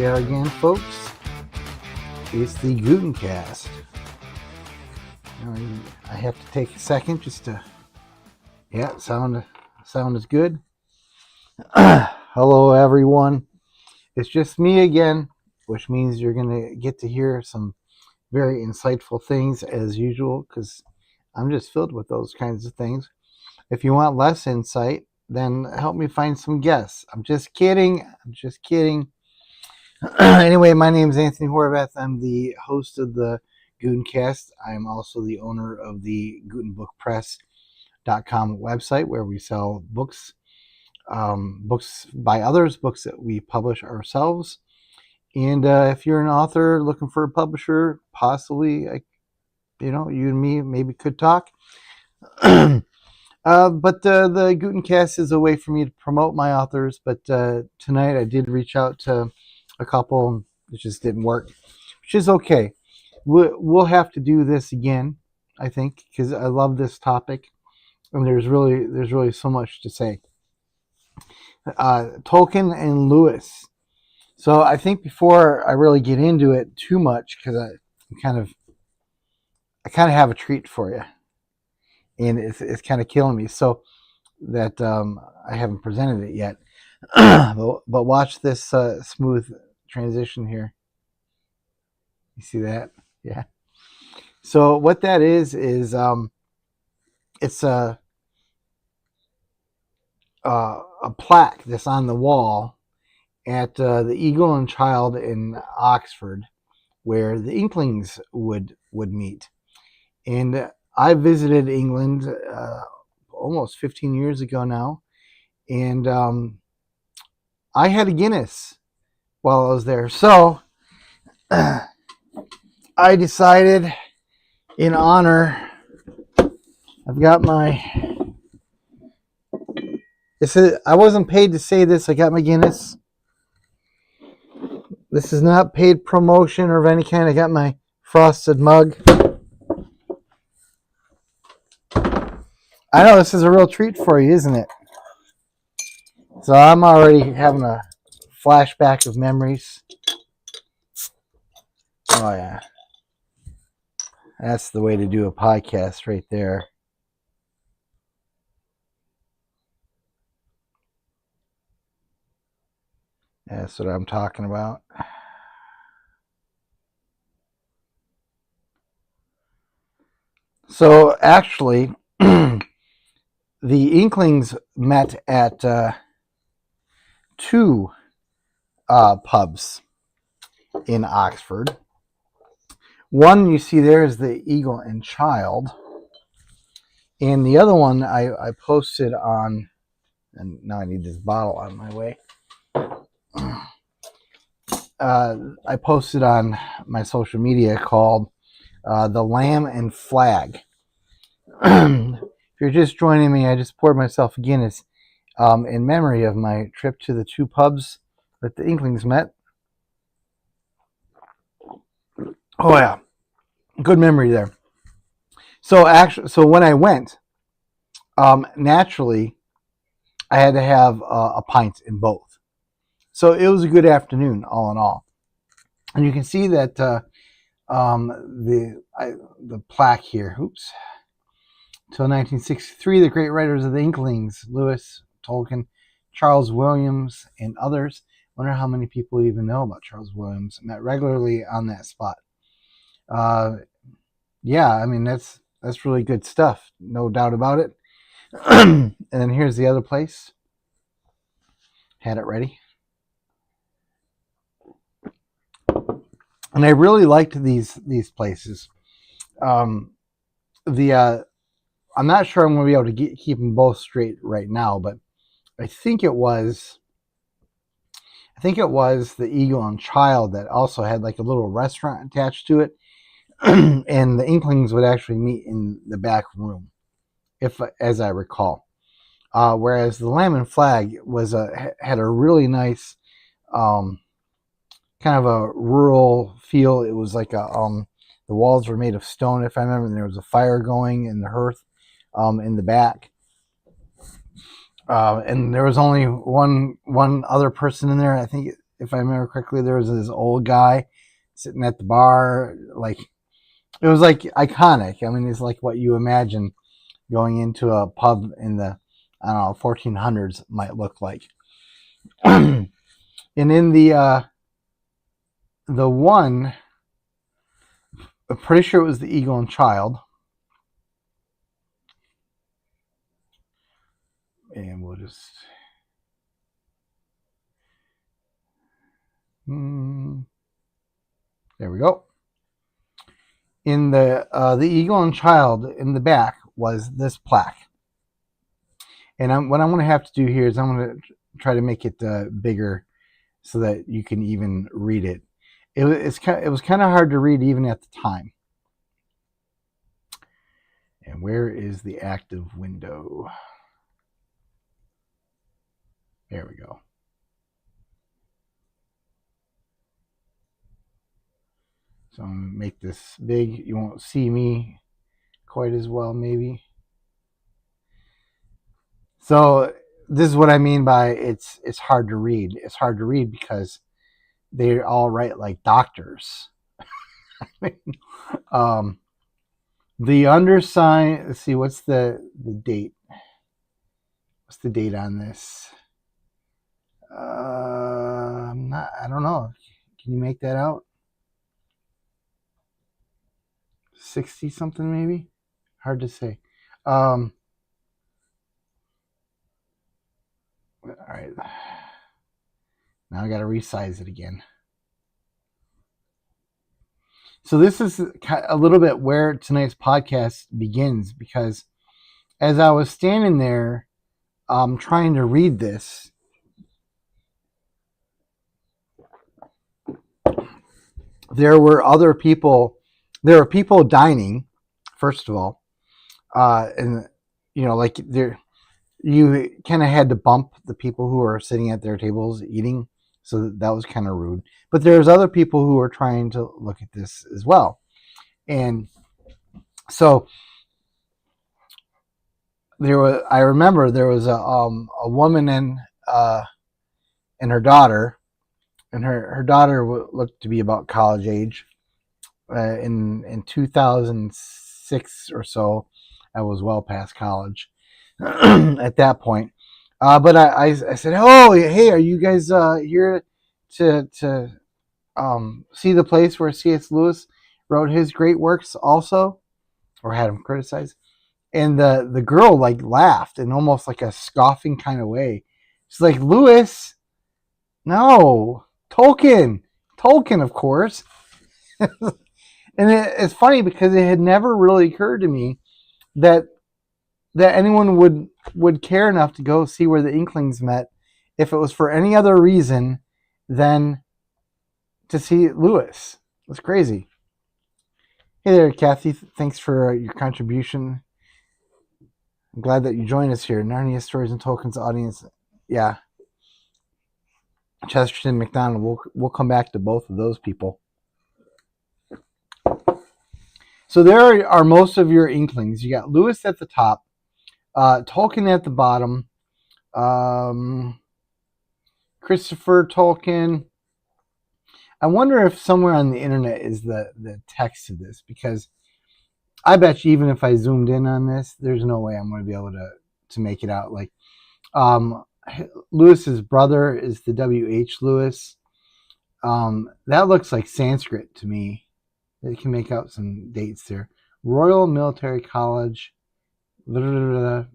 we are again, folks. It's the Gutencast. I have to take a second just to... Yeah, sound is good. Hello, everyone. It's just me again, which means you're going to get to hear some very insightful things as usual, because I'm just filled with those kinds of things. If you want less insight, then help me find some guests. I'm just kidding. Anyway, my name is Anthony Horvath. I'm the host of the Gutencast. I'm also the owner of the GutenBookPress.com website, where we sell books, books by others, books that we publish ourselves. And if you're an author looking for a publisher, possibly, you and me maybe could talk. But the Gutencast is a way for me to promote my authors. But tonight I did reach out to a couple. It just didn't work, which is okay. We'll have to do this again, I think, because I love this topic, and there's really so much to say. Tolkien and Lewis. So I think before I really get into it too much, because I kind of have a treat for you, and it's kind of killing me. So that I haven't presented it yet. but watch this smooth transition here. You see that? Yeah. So what that is it's a plaque that's on the wall at the Eagle and Child in Oxford, where the Inklings would meet. And I visited England almost 15 years ago now, and I had a Guinness while I was there. So I decided, in honor, I've got my... I wasn't paid to say this. I got my Guinness. This is not paid promotion or of any kind. I got my frosted mug. I know this is a real treat for you, isn't it? So I'm already having a flashback of memories. Oh, yeah. That's the way to do a podcast right there. That's what I'm talking about. So actually, the Inklings met at two pubs in Oxford. One you see there is the Eagle and Child, and the other one I posted on, and now I need this bottle out of my way. I posted on my social media called The Lamb and Flag. If you're just joining me, I just poured myself a Guinness in memory of my trip to the two pubs that the Inklings met. Oh yeah, good memory there. So when I went, naturally, I had to have a pint in both. So it was a good afternoon, all in all. And you can see that the plaque here. Oops. Till 1963, the great writers of the Inklings, Lewis, Tolkien, Charles Williams, and others. Wonder how many people even know about Charles Williams. Met regularly on that spot. Yeah, I mean that's really good stuff, no doubt about it. And then here's the other place. Had it ready. And I really liked these places. I'm not sure I'm going to be able to keep them both straight right now, but I think it was the Eagle and Child that also had like a little restaurant attached to it, and the Inklings would actually meet in the back room, as I recall. Whereas the Lamb and Flag had a really nice kind of a rural feel. It was like the walls were made of stone, if I remember, and there was a fire going in the hearth in the back. And there was only one other person in there. I think if I remember correctly, there was this old guy sitting at the bar. Like, it was like iconic. I mean, it's like what you imagine going into a pub in the, I don't know, 1400s might look like. And in the one, I'm pretty sure it was the Eagle and Child. And we'll just there we go. In the Eagle and Child, in the back was this plaque. And what I'm going to have to do here is I'm going to try to make it bigger so that you can even read it. It was kind of hard to read even at the time. And where is the active window? There we go. So I'm going to make this big. You won't see me quite as well, maybe. So this is what I mean by it's hard to read. It's hard to read because they all write like doctors. The undersigned. Let's see. What's the date? What's the date on this? I don't know. Can you make that out? 60 something maybe. Hard to say. All right. Now I got to resize it again. So this is a little bit where tonight's podcast begins, because as I was standing there trying to read this, there were people dining, first of all, and like you kind of had to bump the people who are sitting at their tables eating, so that was kind of rude. But there's other people who are trying to look at this as well, and so I remember there was a woman and her daughter, and her daughter looked to be about college age. In 2006 or so, I was well past college at that point. But I said, "Oh, hey, are you guys here to see the place where C.S. Lewis wrote his great works also, or had him criticized?" And the girl like laughed in almost like a scoffing kind of way. She's like, "Lewis? No, Tolkien, of course." And it's funny because it had never really occurred to me that anyone would care enough to go see where the Inklings met if it was for any other reason than to see Lewis. It's crazy. Hey there, Kathy. Thanks for your contribution. I'm glad that you joined us here. Narnia Stories and Tolkien's audience. Yeah. Chesterton, McDonald. We'll come back to both of those people. So there are most of your Inklings. You got Lewis at the top, Tolkien at the bottom, Christopher Tolkien. I wonder if somewhere on the internet is the text of this, because I bet you even if I zoomed in on this, there's no way I'm going to be able to make it out. Like, Lewis's brother is the W.H. Lewis. That looks like Sanskrit to me. They can make out some dates there. Royal Military College, 19 to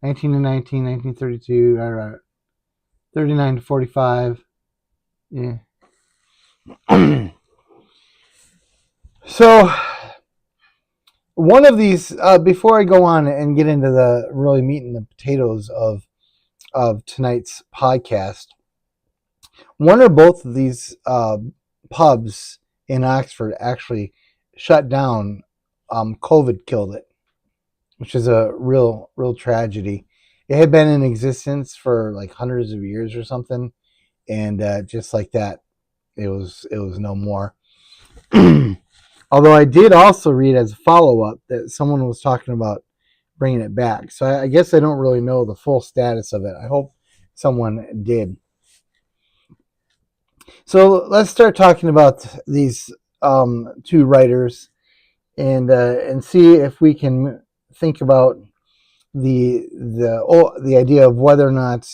19, 1932, 39 to 45. Yeah. So, one of these, before I go on and get into the really meat and the potatoes of tonight's podcast, one or both of these pubs in Oxford actually shut down. COVID killed it, which is a real tragedy. It had been in existence for like hundreds of years or something, and just like that, it was no more. Although I did also read as a follow-up that someone was talking about bringing it back. So I guess I don't really know the full status of it. I hope someone did. So let's start talking about these two writers and see if we can think about the idea of whether or not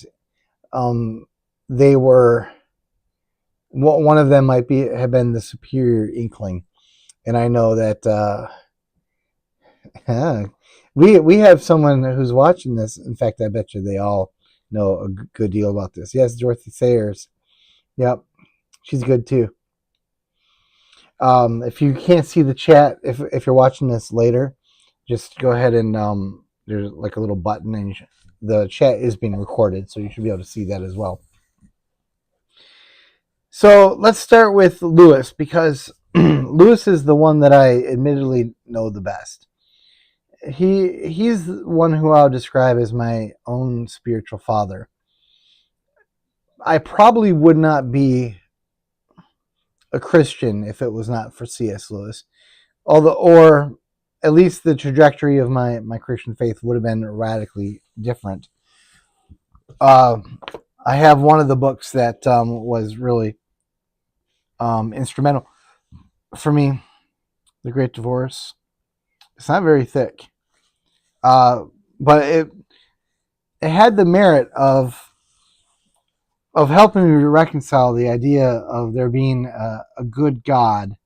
they were one of them might be have been the superior Inkling, and I know that we have someone who's watching this. In fact, I bet you they all know a good deal about this. Yes, Dorothy Sayers. Yep, she's good too. If you can't see the chat, if you're watching this later, just go ahead and there's like a little button, and the chat is being recorded, so you should be able to see that as well. So let's start with Lewis, because Lewis is the one that I admittedly know the best. He's one who I'll describe as my own spiritual father. I probably would not be a Christian if it was not for C.S. Lewis, or at least the trajectory of my Christian faith would have been radically different. I have one of the books that was really instrumental for me, The Great Divorce. It's not very thick, but it had the merit of helping me reconcile the idea of there being a good God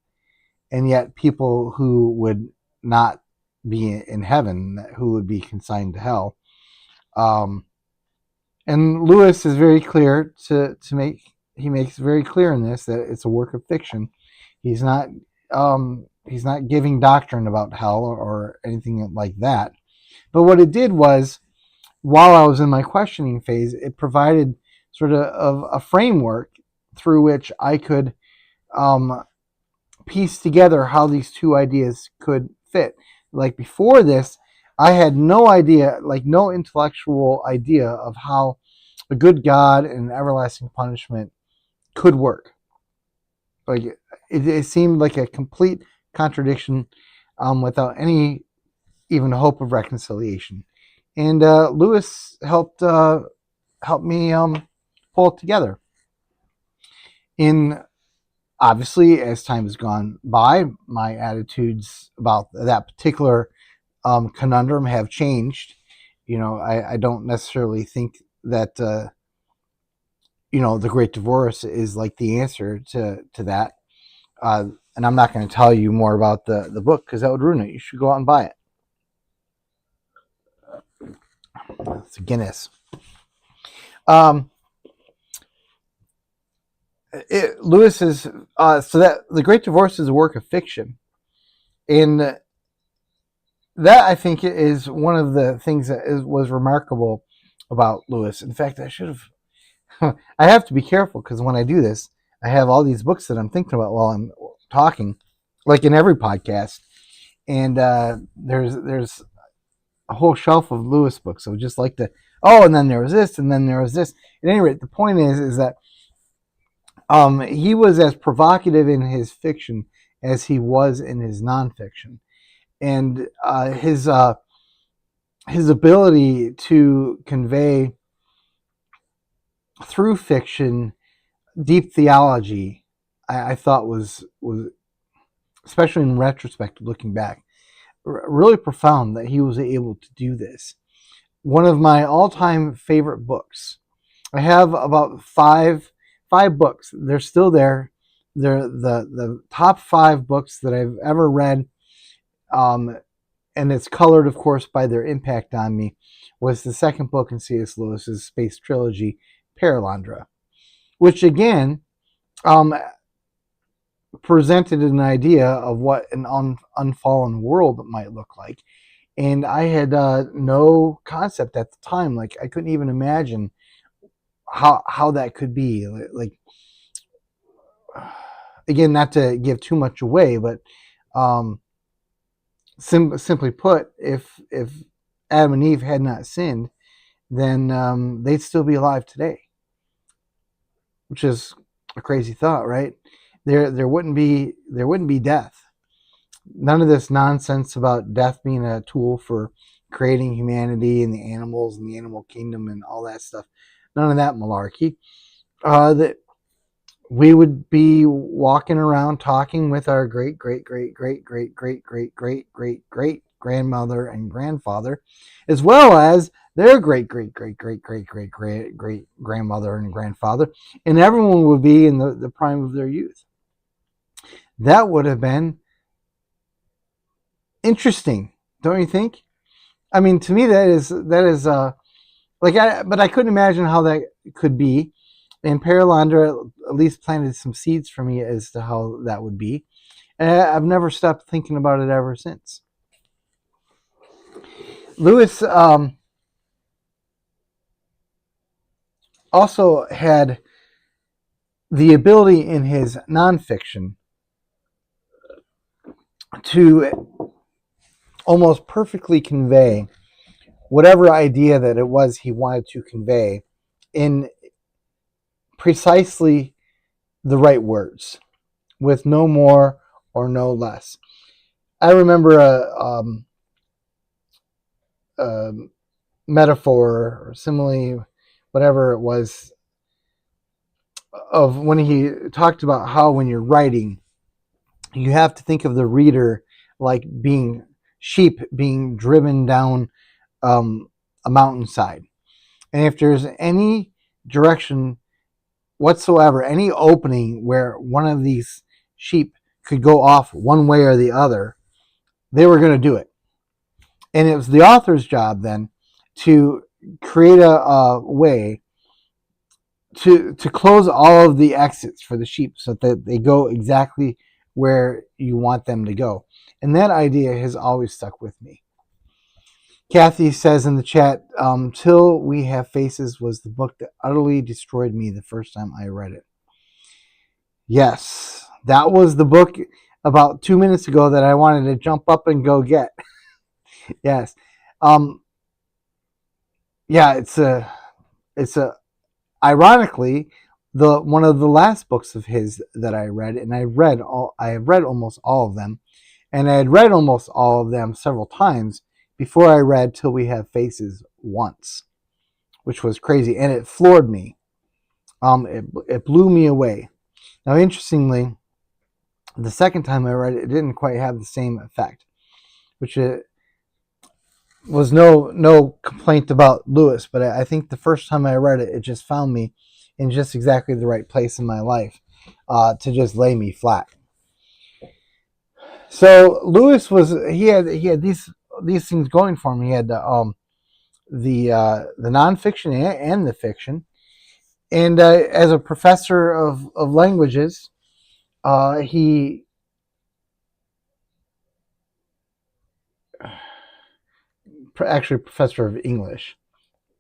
and yet people who would not be in heaven, who would be consigned to hell. And Lewis is very clear he makes very clear in this that it's a work of fiction. He's not giving doctrine about hell or anything like that. But what it did was, while I was in my questioning phase, it provided sort of a framework through which I could piece together how these two ideas could fit. Like before this, I had no idea, like no intellectual idea of how a good God and everlasting punishment could work. Like it seemed like a complete contradiction without any even hope of reconciliation. And Lewis helped me pull it together. In obviously, as time has gone by, my attitudes about that particular conundrum have changed. I don't necessarily think that the Great Divorce is like the answer to that. And I'm not going to tell you more about the book because that would ruin it. You should go out and buy it. It's a Guinness. Lewis is so that The Great Divorce is a work of fiction, and that I think is one of the things that was remarkable about Lewis. In fact, I should have. I have to be careful because when I do this, I have all these books that I'm thinking about while I'm talking, like in every podcast, and there's a whole shelf of Lewis books. So just like and then there was this, and then there was this. At any rate, the point is that he was as provocative in his fiction as he was in his nonfiction, and his ability to convey through fiction deep theology, I thought was especially in retrospect, looking back, really profound that he was able to do this. One of my all-time favorite books. I have about five books. They're still there. They're the top 5 books that I've ever read, and it's colored, of course, by their impact on me. Was the second book in C.S. Lewis's space trilogy, Paralandra, which again presented an idea of what an unfallen world might look like. And I had no concept at the time. Like I couldn't even imagine how that could be. Like again, not to give too much away, but simply put, if Adam and Eve had not sinned, then they'd still be alive today, which is a crazy thought, right? There wouldn't be death. None of this nonsense about death being a tool for creating humanity and the animals and the animal kingdom and all that stuff. None of that malarkey. That we would be walking around talking with our great great great great great great great great great great grandmother and grandfather, as well as their great great great great great great great great grandmother and grandfather, and everyone would be in the prime of their youth. That would have been interesting, don't you think? I mean, to me, that is but I couldn't imagine how that could be. And Paralandra at least planted some seeds for me as to how that would be. And I've never stopped thinking about it ever since. Lewis also had the ability in his nonfiction to almost perfectly convey whatever idea that it was he wanted to convey in precisely the right words, with no more or no less. I remember a metaphor or simile, whatever it was, of when he talked about how when you're writing, you have to think of the reader like being sheep being driven down a mountainside. And if there's any direction whatsoever, any opening where one of these sheep could go off one way or the other, they were going to do it. And it was the author's job then to create a way to close all of the exits for the sheep so that they go exactly where you want them to go. And that idea has always stuck with me. Kathy says in the chat, Till We Have Faces was the book that utterly destroyed me the first time I read it. Yes, that was the book about 2 minutes ago that I wanted to jump up and go get. Yes. Yeah, it's a ironically the one of the last books of his that I read, and I have read almost all of them, and I had read almost all of them several times before I read Till We Have Faces once, which was crazy, and it floored me. It blew me away. Now, interestingly, the second time I read it, it didn't quite have the same effect, which it was no complaint about Lewis, but I think the first time I read it, it just found me in just exactly the right place in my life to just lay me flat. So Lewis he had these things going for him. He had the nonfiction and the fiction, and as a professor of languages, he actually professor of English.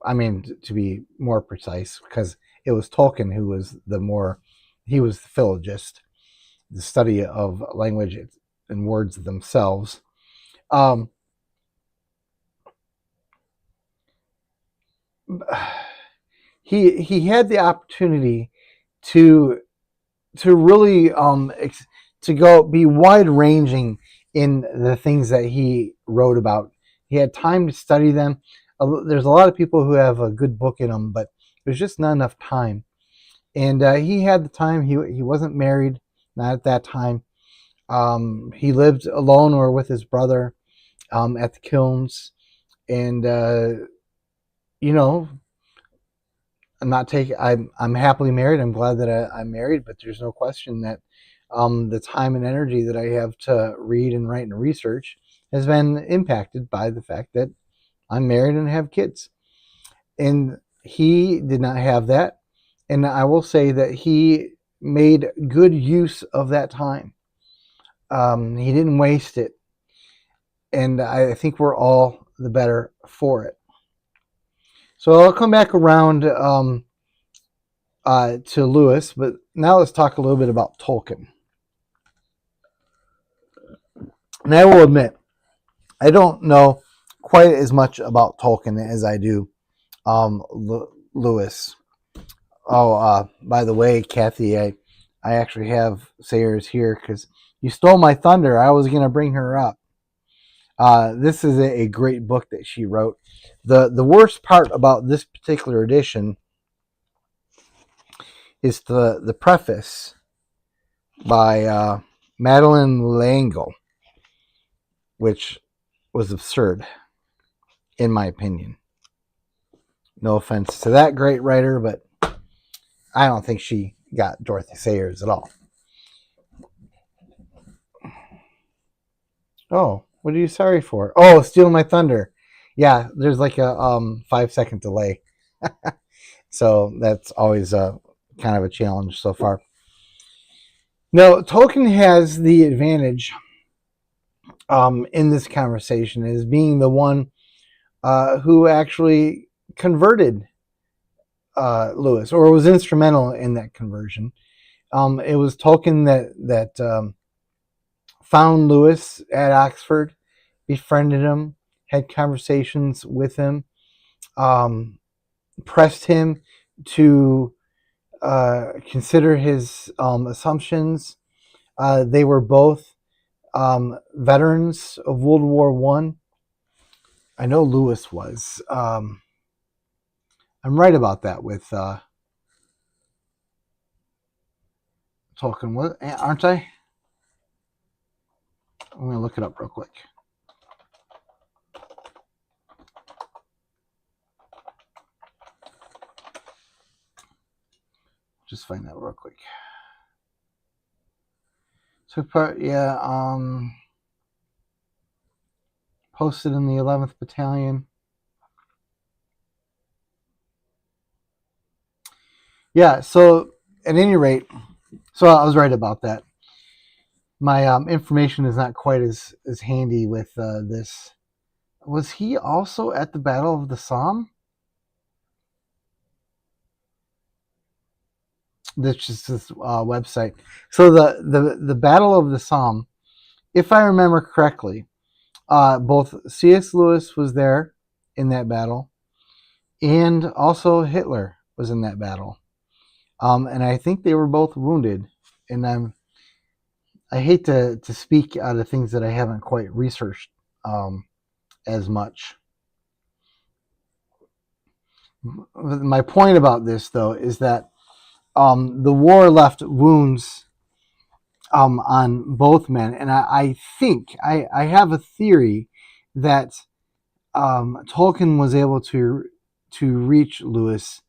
I mean, to be more precise, because it was Tolkien who was he was the philologist, the study of language and words themselves. He had the opportunity to really to go be wide ranging in the things that he wrote about. He had time to study them. There's a lot of people who have a good book in them, but there's just not enough time. And he had the time. He wasn't married, not at that time. He lived alone or with his brother at the kilns, and you know, I'm happily married. I'm glad that I'm married, but there's no question that the time and energy that I have to read and write and research has been impacted by the fact that I'm married and have kids. And he did not have that. And I will say that he made good use of that time. He didn't waste it. And I think we're all the better for it. So I'll come back around to Lewis, but now let's talk a little bit about Tolkien. And I will admit, I don't know quite as much about Tolkien as I do Lewis. Oh, by the way, Kathy, I actually have Sayers here because you stole my thunder. I was going to bring her up. This is a great book that she wrote. The worst part about this particular edition is the preface by Madeline L'Engle, which was absurd, in my opinion. No offense to that great writer, but I don't think she got Dorothy Sayers at all. Oh, what are you sorry for? Oh, stealing my thunder. Yeah, there's like a 5-second delay. So that's always a kind of a challenge so far. No, Tolkien has the advantage in this conversation as being the one who actually converted Lewis, or was instrumental in that conversion. It was Tolkien that found Lewis at Oxford, befriended him, had conversations with him, pressed him to consider his assumptions. They were both veterans of World War One. I know Lewis was. I'm right about that with Tolkien, aren't I? I'm going to look it up real quick. Just find that real quick. Took part, posted in the 11th Battalion. Yeah, so at any rate, so I was right about that. My information is not quite as handy with this. Was he also at the Battle of the Somme? That's just this website. So the Battle of the Somme, if I remember correctly, both C.S. Lewis was there in that battle, and also Hitler was in that battle. And I think they were both wounded. And I hate to speak out of things that I haven't quite researched as much. My point about this, though, is that the war left wounds on both men, and I think I have a theory that Tolkien was able to reach Lewis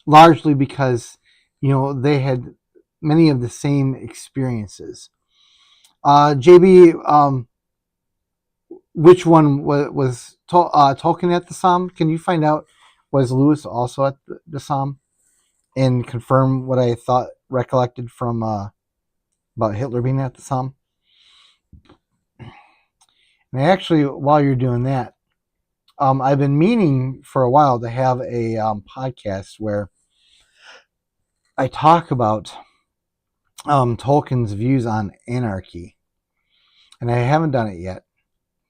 largely because they had many of the same experiences. JB, which one was Tolkien at the Somme? Can you find out, was Lewis also at the Somme, and confirm what I thought recollected from about Hitler being at the Somme? And actually, while you're doing that, I've been meaning for a while to have a podcast where I talk about Tolkien's views on anarchy. And I haven't done it yet,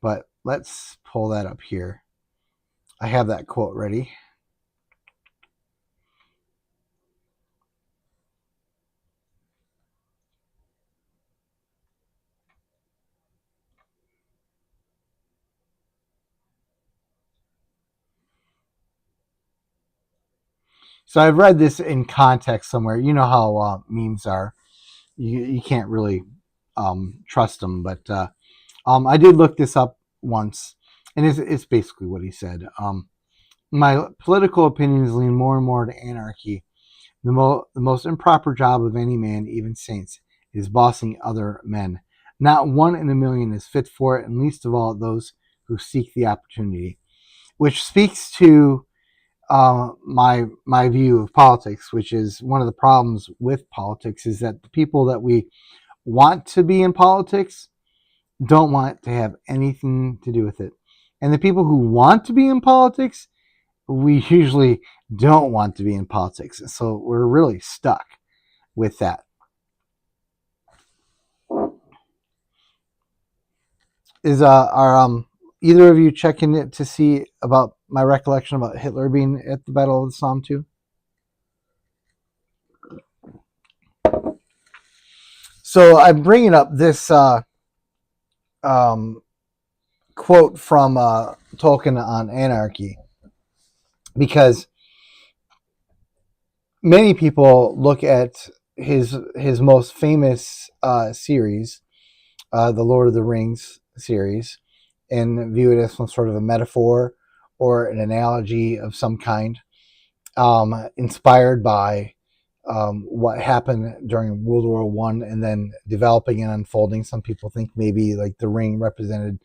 but let's pull that up here. I have that quote ready. So I've read this in context somewhere. You know how memes are. You can't really trust them, but I did look this up once, and it's basically what he said. My political opinions lean more and more to anarchy. The most improper job of any man, even saints, is bossing other men. Not one in a million is fit for it, and least of all those who seek the opportunity. Which speaks to my view of politics, which is one of the problems with politics, is that the people that we want to be in politics don't want to have anything to do with it. And the people who want to be in politics, we usually don't want to be in politics. So we're really stuck with that. Are either of you checking it to see about my recollection about Hitler being at the Battle of the Somme too? So I'm bringing up this quote from Tolkien on anarchy because many people look at his most famous series, the Lord of the Rings series, and view it as some sort of a metaphor or an analogy of some kind, inspired by what happened during World War One, and then developing and unfolding. Some people think maybe like the ring represented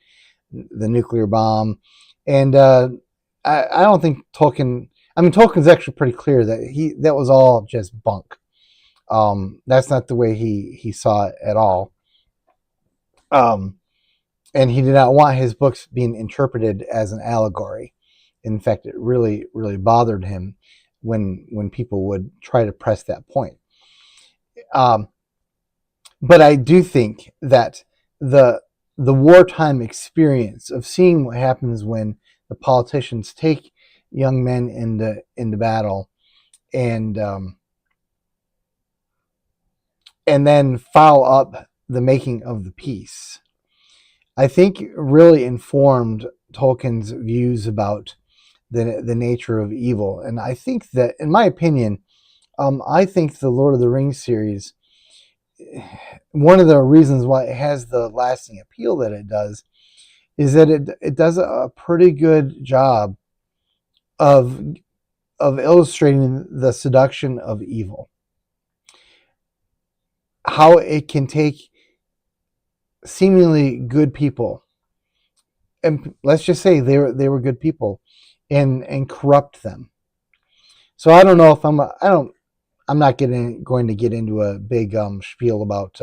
the nuclear bomb, and I don't think Tolkien. I mean, Tolkien's actually pretty clear that that was all just bunk. That's not the way he saw it at all. Um, and he did not want his books being interpreted as an allegory. In fact, it really bothered him when people would try to press that point. Um, but I do think that the the wartime experience of seeing what happens when the politicians take young men into battle, and and then follow up the making of the peace, I think really informed Tolkien's views about the nature of evil. And I think that, in my opinion, I think the Lord of the Rings series, one of the reasons why it has the lasting appeal that it does, is that it does a pretty good job of illustrating the seduction of evil, how it can take seemingly good people, and let's just say they were good people, and corrupt them. So I don't know if I'm not going to get into a big spiel about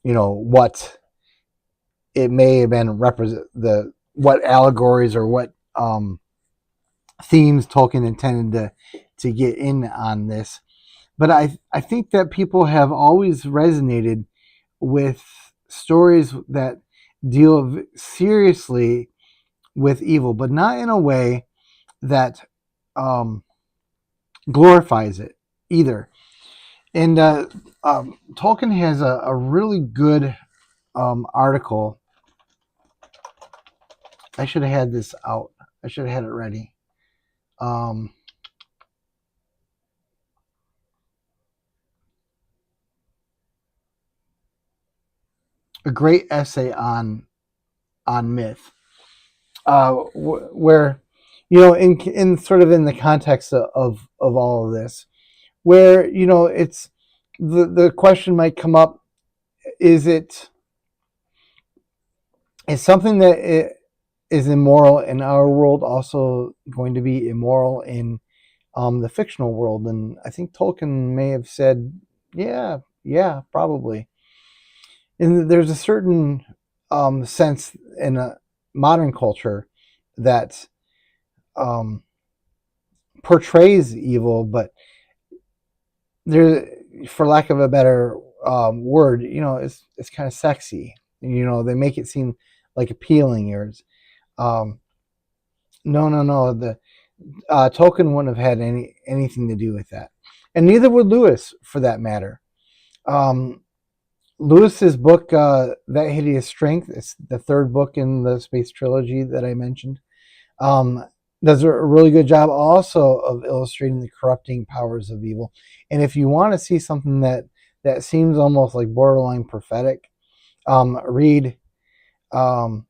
what it may have been, represent the what allegories or what themes Tolkien intended to get in on this. But I think that people have always resonated with stories that deal seriously with evil, but not in a way that glorifies it either. And Tolkien has a really good article. I should have had this out. I should have had it ready. Um, a great essay on myth, where in sort of in the context of all of this, where it's the question might come up: is it is something that is immoral in our world also going to be immoral in the fictional world? And I think Tolkien may have said, yeah, probably. And there's a certain sense in a modern culture that um, portrays evil, but there, for lack of a better word, it's kind of sexy. They make it seem like appealing, or um, no. The Tolkien wouldn't have had anything to do with that, and neither would Lewis, for that matter. Um, Lewis's book, That Hideous Strength, it's the third book in the space trilogy that I mentioned, um, does a really good job also of illustrating the corrupting powers of evil. And if you want to see something that seems almost like borderline prophetic, read um,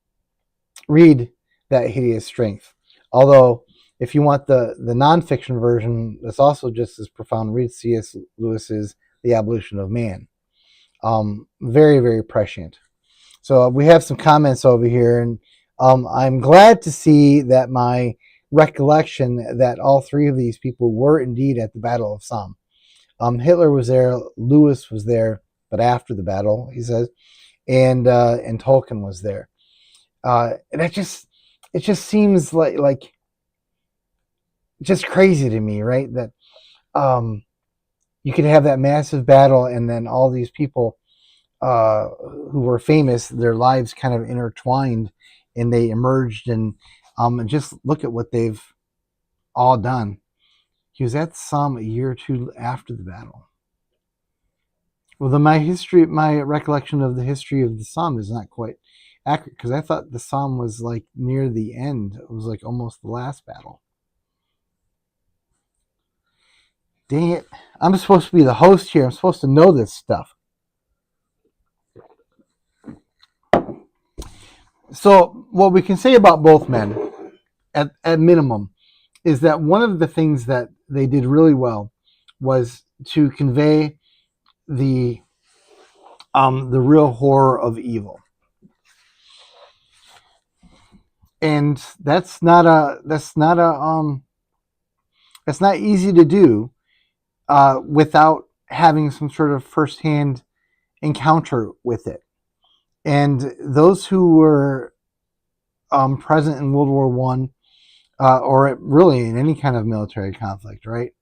read That Hideous Strength. Although, if you want the nonfiction version, that's also just as profound, read C.S. Lewis's The Abolition of Man. Very, very prescient. So we have some comments over here, and I'm glad to see that my recollection that all three of these people were indeed at the Battle of Somme. Hitler was there, Lewis was there, but after the battle, he says, and Tolkien was there. And it just seems like just crazy to me, right? That you could have that massive battle, and then all these people who were famous, their lives kind of intertwined, and they emerged, and just look at what they've all done. He was at Somme a year or two after the battle. Well, my recollection of the history of the Somme is not quite accurate, because I thought the Somme was like near the end. It was like almost the last battle. Dang it. I'm supposed to be the host here. I'm supposed to know this stuff. So, what we can say about both men, at minimum, is that one of the things that they did really well was to convey the real horror of evil, and that's not easy to do without having some sort of firsthand encounter with it. And those who were present in World War One, or really in any kind of military conflict, right,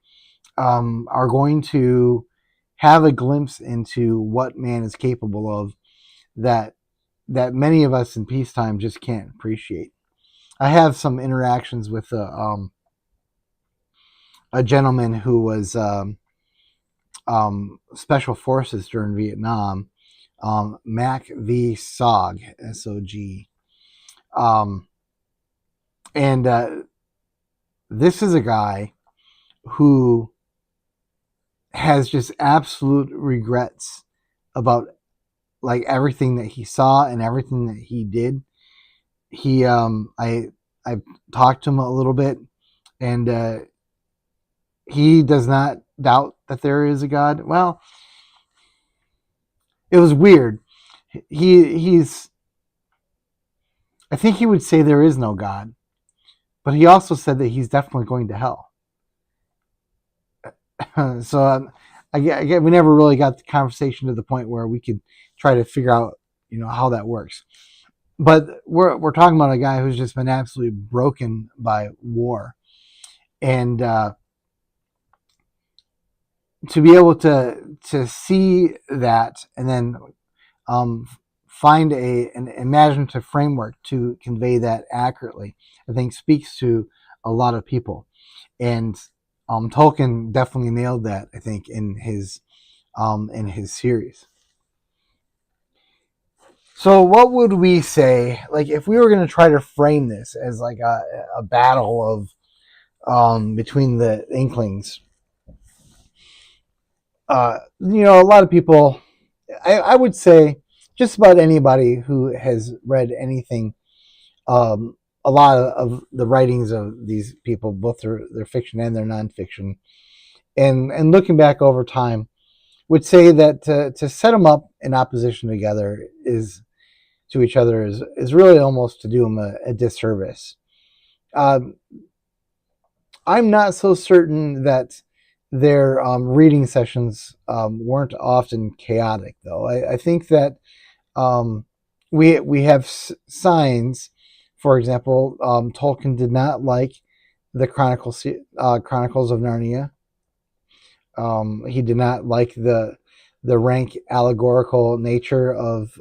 are going to have a glimpse into what man is capable of that many of us in peacetime just can't appreciate. I have some interactions with a gentleman who was special forces during Vietnam, Mac V. Sog, S-O-G. And this is a guy who has just absolute regrets about like everything that he saw and everything that he did. He I talked to him a little bit, and he does not doubt that there is a God. Well, it was weird. He's I think he would say there is no God, but he also said that he's definitely going to hell. So I get we never really got the conversation to the point where we could try to figure out how that works. But we're talking about a guy who's just been absolutely broken by war, and to be able to see that and then find an imaginative framework to convey that accurately, I think speaks to a lot of people. And Tolkien definitely nailed that, I think, in his series. So what would we say, like, if we were going to try to frame this as like a battle of between the Inklings? A lot of people, I would say, just about anybody who has read anything, a lot of the writings of these people, both their fiction and their nonfiction, and looking back over time, would say that to set them up in opposition together to each other is really almost to do them a disservice. Um, I'm not so certain that their reading sessions weren't often chaotic, though. I think that we have signs. For example, Tolkien did not like the Chronicles of Narnia. He did not like the rank allegorical nature of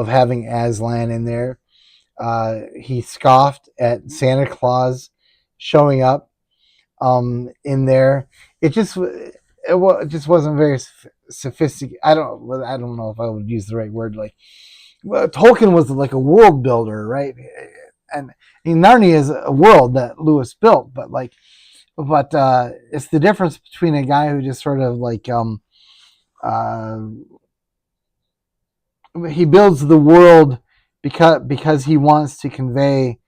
having Aslan in there. He scoffed at Santa Claus showing up in there. It just wasn't very sophisticated. I don't know if I would use the right word. Like, well, Tolkien was like a world builder, right? And Narnia is a world that Lewis built, but it's the difference between a guy who just sort of like he builds the world because he wants to convey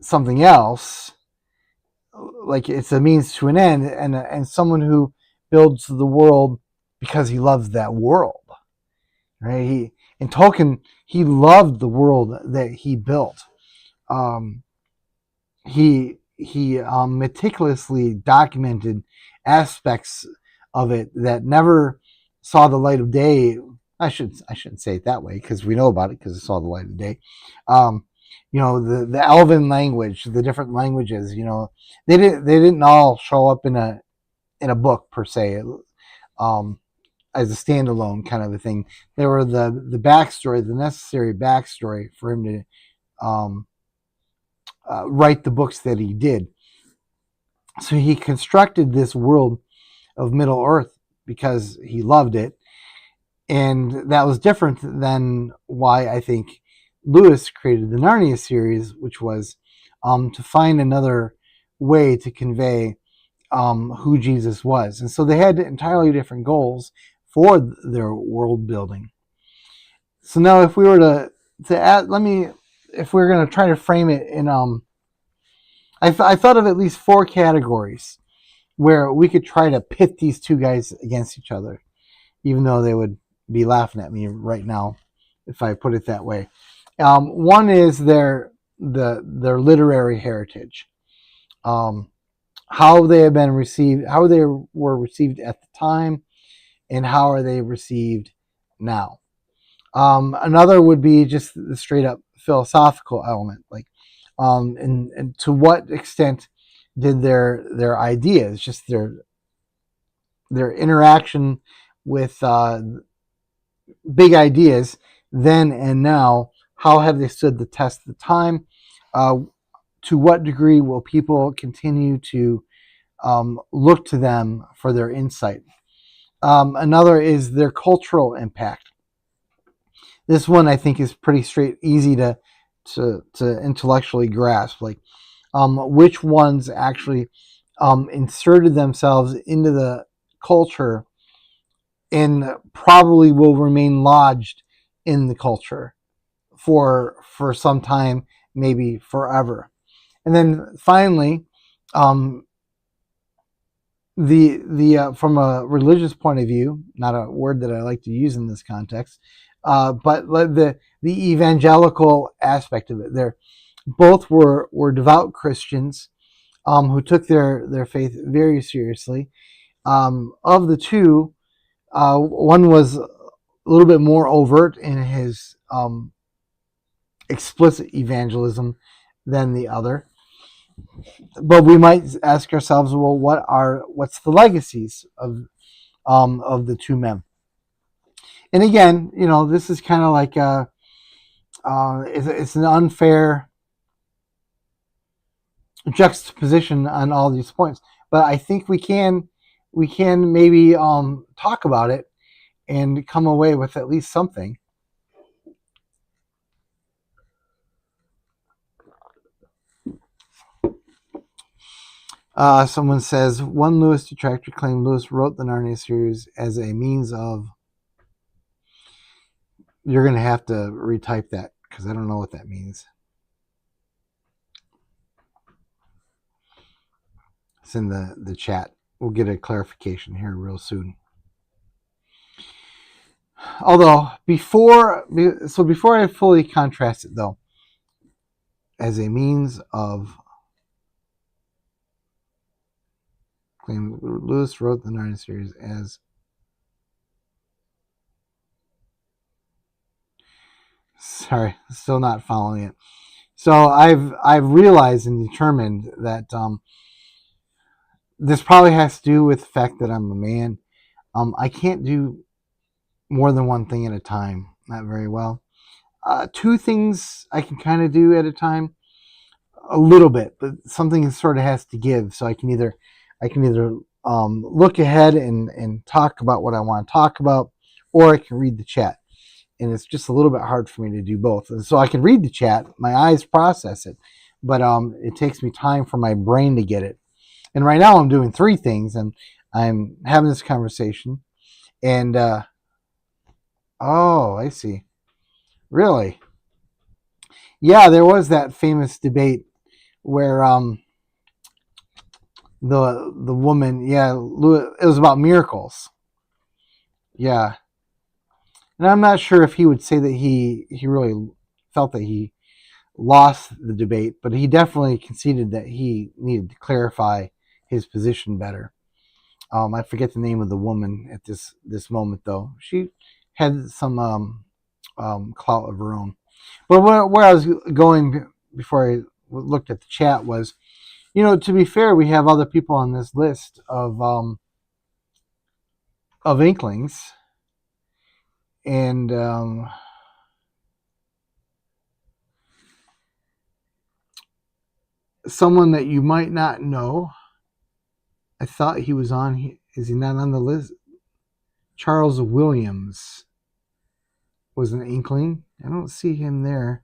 something else, like it's a means to an end, and someone who builds the world because he loves that world, right? Tolkien, he loved the world that he built. He meticulously documented aspects of it that never saw the light of day. I shouldn't say it that way, because we know about it because it saw the light of day. The Elven language, the different languages. They didn't all show up in a book per se, as a standalone kind of a thing. There were the backstory, the necessary backstory for him to write the books that he did. So he constructed this world of Middle Earth because he loved it, and that was different than why I think Lewis created the Narnia series, which was to find another way to convey who Jesus was. And so they had entirely different goals for their world building. So now if we were to add, if we're going to try to frame it in, I thought of at least 4 categories where we could try to pit these two guys against each other, even though they would be laughing at me right now if I put it that way. One is their literary heritage, how they have been received, how they were received at the time, and how are they received now. Another would be just the straight up philosophical element, like, and to what extent did their ideas, just their interaction with big ideas then and now, how have they stood the test of the time? To what degree will people continue to look to them for their insight? Another is their cultural impact. This one I think is pretty easy to intellectually grasp. Like, which ones actually inserted themselves into the culture and probably will remain lodged in the culture for some time, maybe forever. And then finally, the from a religious point of view, not a word that I like to use in this context, but the evangelical aspect of it. They're both were devout Christians who took their faith very seriously. Of the two, one was a little bit more overt in his explicit evangelism than the other. But we might ask ourselves, well, what's the legacies of the two men? And again, this is kind of like it's an unfair juxtaposition on all these points. But I think we can maybe talk about it and come away with at least something. Someone says, one Lewis detractor claimed Lewis wrote the Narnia series as a means of... You're going to have to retype that because I don't know what that means. It's in the chat. We'll get a clarification here real soon. Although, before I fully contrast it, though, as a means of... Lewis wrote the Narnia series as... Sorry, still not following it. So I've realized and determined that this probably has to do with the fact that I'm a man. I can't do more than one thing at a time. Not very well. 2 things I can kind of do at a time, a little bit, but something sort of has to give. So I can either look ahead and talk about what I want to talk about, or I can read the chat. And it's just a little bit hard for me to do both. And so I can read the chat, my eyes process it, but it takes me time for my brain to get it. And right now I'm doing 3 things, and I'm having this conversation, and oh, I see. Really? Yeah, there was that famous debate where the woman, yeah, it was about miracles. Yeah. And I'm not sure if he would say that he really felt that he lost the debate, but he definitely conceded that he needed to clarify his position better. I forget the name of the woman at this moment, though. She had some clout of her own. But where I was going before I looked at the chat was, to be fair, we have other people on this list of Inklings, and someone that you might not know. I thought he was on. Is he not on the list? Charles Williams was an Inkling. I don't see him there.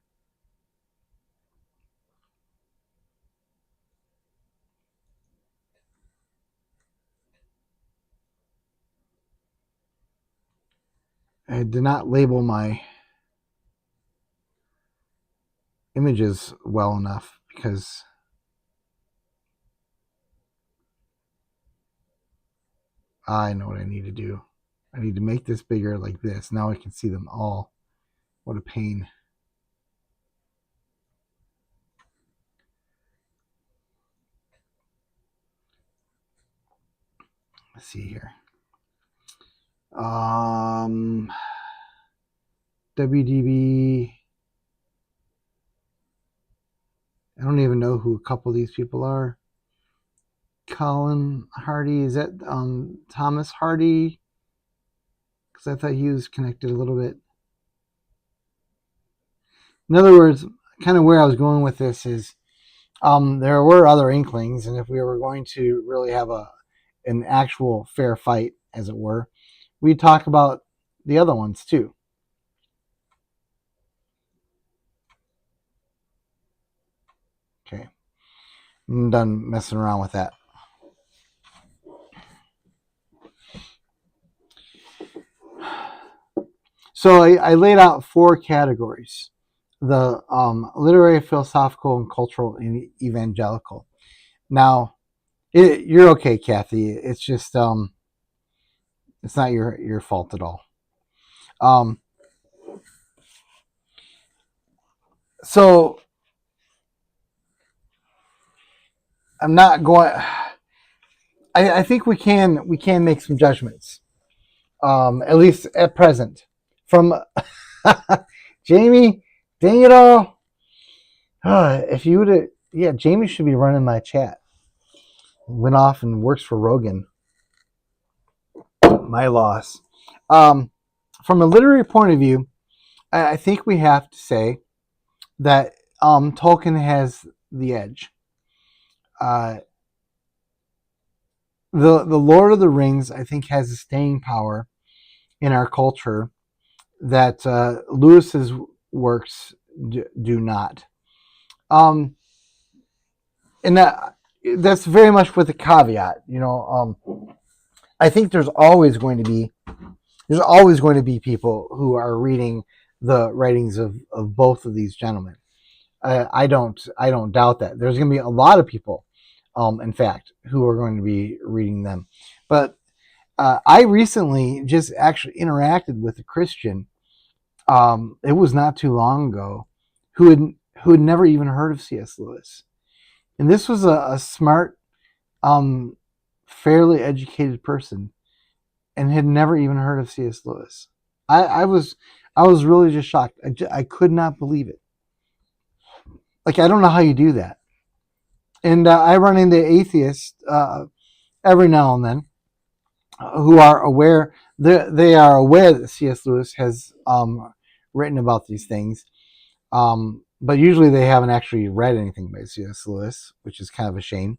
I did not label my images well enough because I know what I need to do. I need to make this bigger like this. Now I can see them all. What a pain. Let's see here. WDB. I don't even know who a couple of these people are. Colin Hardy. Is that Thomas Hardy? Because I thought he was connected a little bit. In other words, kind of where I was going with this is there were other Inklings, and if we were going to really have an actual fair fight, as it were, we'd talk about the other ones too. Okay. I'm done messing around with that. So I laid out 4 categories: the literary, philosophical, and cultural, and evangelical. Now, you're okay, Kathy. It's just it's not your fault at all. So I'm not going. I think we can make some judgments, at least at present. From Jamie, dang it all! If you would have, yeah, Jamie should be running my chat. Went off and works for Rogan. My loss. From a literary point of view, I think we have to say that Tolkien has the edge. The Lord of the Rings, I think, has a staying power in our culture that Lewis's works do not. And that's very much with a caveat. I think there's always going to be people who are reading the writings of both of these gentlemen. I don't doubt that. There's going to be a lot of people, in fact, who are going to be reading them. But I recently just actually interacted with a Christian. It was not too long ago, who had never even heard of C.S. Lewis, and this was a smart, fairly educated person, and had never even heard of C.S. Lewis. I was really just shocked. I could not believe it. Like, I don't know how you do that. And I run into atheists every now and then who are aware. They are aware that C.S. Lewis has written about these things, but usually they haven't actually read anything by C.S. Lewis, which is kind of a shame.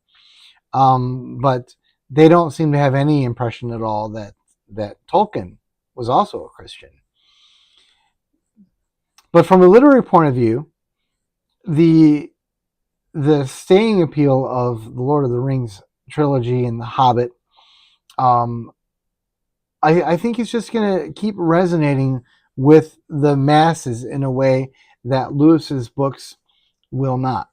But they don't seem to have any impression at all that Tolkien was also a Christian. But from a literary point of view, the staying appeal of the Lord of the Rings trilogy and the Hobbit, I think it's just going to keep resonating with the masses in a way that Lewis's books will not.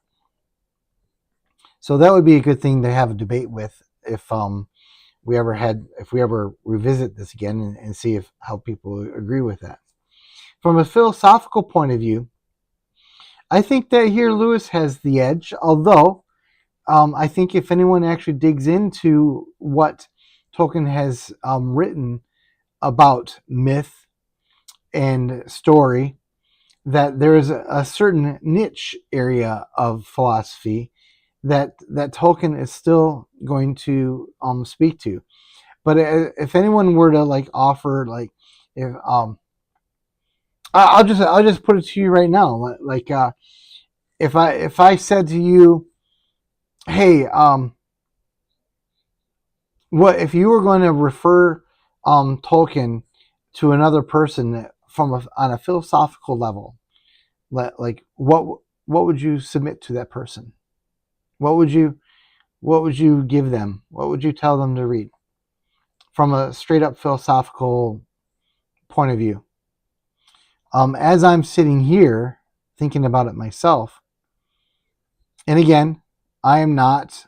So that would be a good thing to have a debate with if we ever revisit this again and see how people agree with that. From a philosophical point of view, I think that here Lewis has the edge, although I think if anyone actually digs into what Tolkien has written about myth and story, that there is a certain niche area of philosophy that Tolkien is still going to speak to. But if anyone were to offer if I'll just put it to you right now, if I said to you, hey, what if you were going to refer Tolkien to another person on a philosophical level, what would you submit to that person? What would you give them? What would you tell them to read from a straight up philosophical point of view? As I'm sitting here thinking about it myself, and again, I am not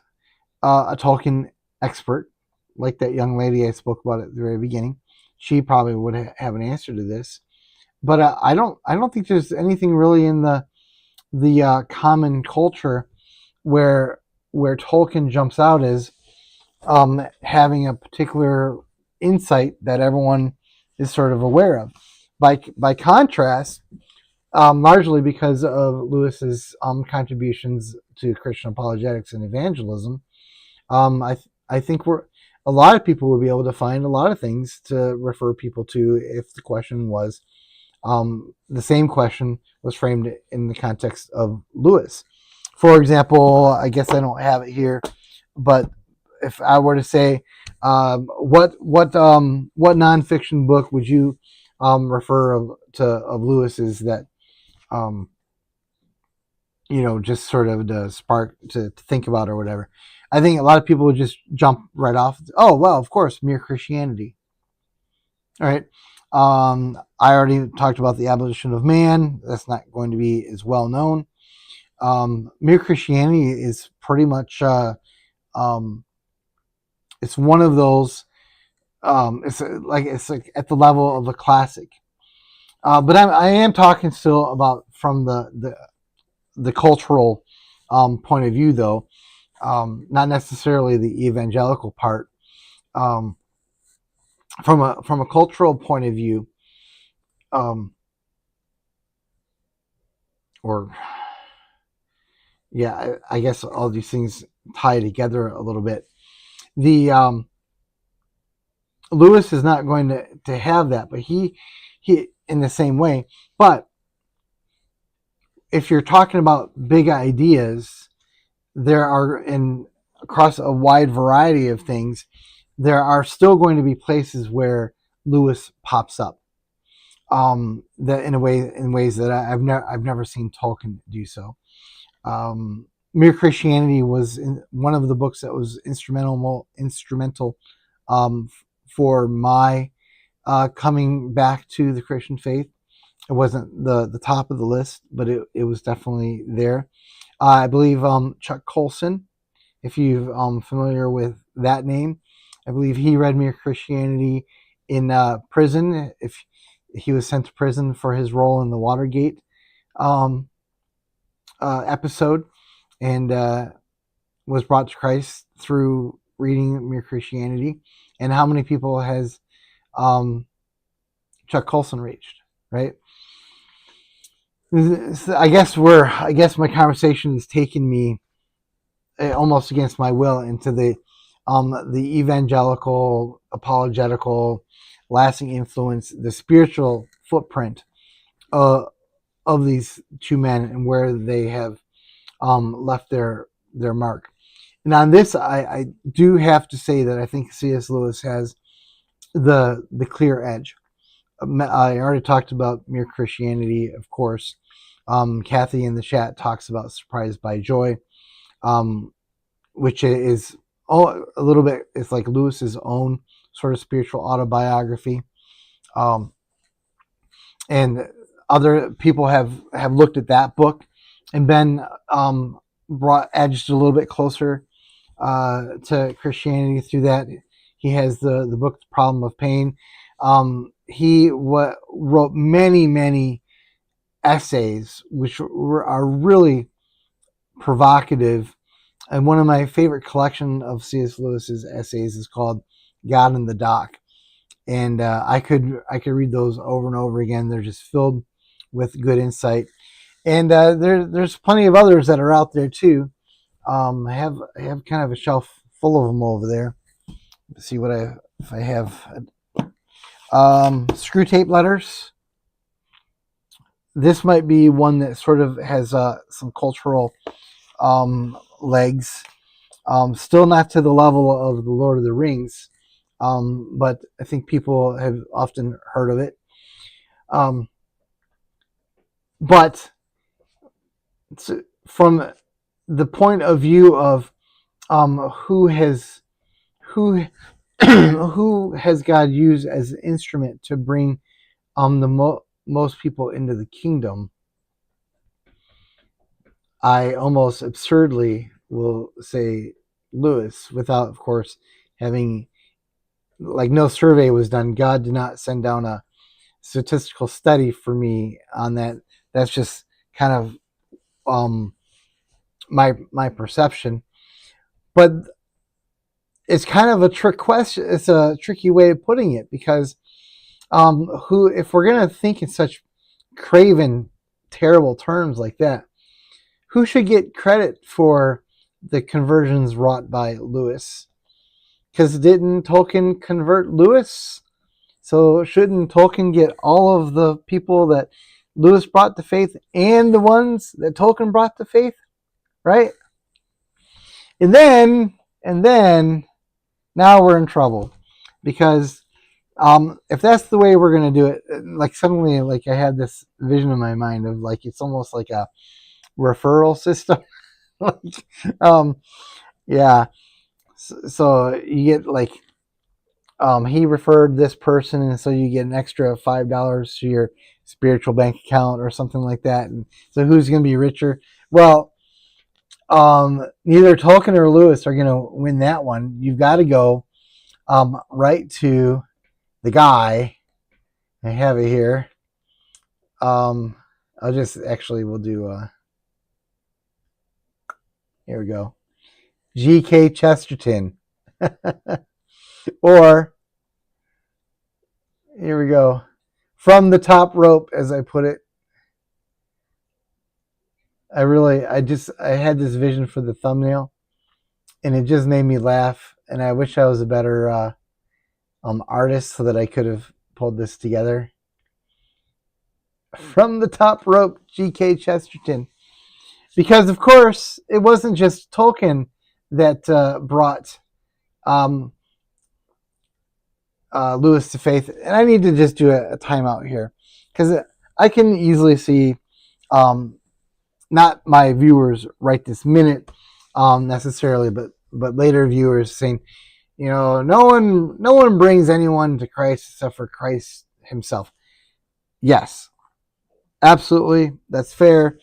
a Tolkien expert like that young lady I spoke about at the very beginning. She probably would have an answer to this, but I don't think there's anything really in the common culture where Tolkien jumps out as having a particular insight that everyone is sort of aware of. By contrast, largely because of Lewis's contributions to Christian apologetics and evangelism, I think a lot of people will be able to find a lot of things to refer people to if the question was the same question was framed in the context of Lewis. For example, I guess I don't have it here, but if I were to say, what nonfiction book would you refer of Lewis's that um, just sort of to spark to think about or whatever? I think a lot of people would just jump right off. Oh well, of course, Mere Christianity. All right. I already talked about the abolition of man. That's not going to be as well known. Mere Christianity is pretty much it's one of those. It's like at the level of a classic. But I am talking still about from the cultural point of view, though, not necessarily the evangelical part. Um, from a cultural point of view, um, or yeah, I guess all these things tie together a little bit. The Lewis is not going to have that, but he in the same way. But if you're talking about big ideas, there are across a wide variety of things, there are still going to be places where Lewis pops up. That in ways that I've never seen Tolkien do so. Mere Christianity was one of the books that was instrumental for my coming back to the Christian faith. It wasn't the top of the list, but it was definitely there. I believe Chuck Colson, if you're familiar with that name, I believe he read Mere Christianity in prison. If he was sent to prison for his role in the Watergate um, episode, and was brought to Christ through reading Mere Christianity. And how many people has Chuck Colson reached? Right. I guess my conversation has taken me almost against my will into the evangelical, apologetical, lasting influence, the spiritual footprint of these two men and where they have left their mark. And on this, I do have to say that I think C.S. Lewis has the clear edge. I already talked about Mere Christianity, of course. Kathy in the chat talks about Surprised by Joy, which is a little bit, it's like Lewis's own sort of spiritual autobiography. And other people have looked at that book and been edged a little bit closer to Christianity through that. He has the book The Problem of Pain. He wrote many essays which are really provocative, and one of my favorite collection of C.S. Lewis's essays is called God in the Dock, and I could read those over and over again. They're just filled with good insight, and there's plenty of others that are out there too. I have kind of a shelf full of them over there. Let's see if I have Screw Tape Letters. This might be one that sort of has some cultural legs. Still not to the level of the Lord of the Rings, but I think people have often heard of it. But from the point of view of who has God used as an instrument to bring the most people into the kingdom, I almost absurdly will say Lewis, without, of course, having, like, no survey was done. God did not send down a statistical study for me on that. That's just kind of my perception. But it's kind of a trick question. It's a tricky way of putting it, because who, if we're gonna think in such craven, terrible terms like that, who should get credit for the conversions wrought by Lewis? Because didn't Tolkien convert Lewis? So shouldn't Tolkien get all of the people that Lewis brought to faith and the ones that Tolkien brought to faith, right? And then now we're in trouble, because if that's the way we're going to do it, like, suddenly, like, I had this vision in my mind of, like, it's almost like a referral system. Like, yeah. So you get, like, he referred this person, and so you get an extra $5 to your spiritual bank account or something like that. And so who's going to be richer? Well, neither Tolkien or Lewis are going to win that one. You've got to go right to the guy. I have it here. I'll just, actually, we'll do, here we go. G.K. Chesterton. Or, here we go. From the top rope, as I put it. I had this vision for the thumbnail, and it just made me laugh. And I wish I was a better artist so that I could have pulled this together. From the top rope, G.K. Chesterton. Because, of course, it wasn't just Tolkien that brought Lewis to faith. And I need to just do a timeout here, because I can easily see, not my viewers right this minute necessarily, but later viewers saying, no one brings anyone to Christ except for Christ himself. Yes, absolutely, that's fair.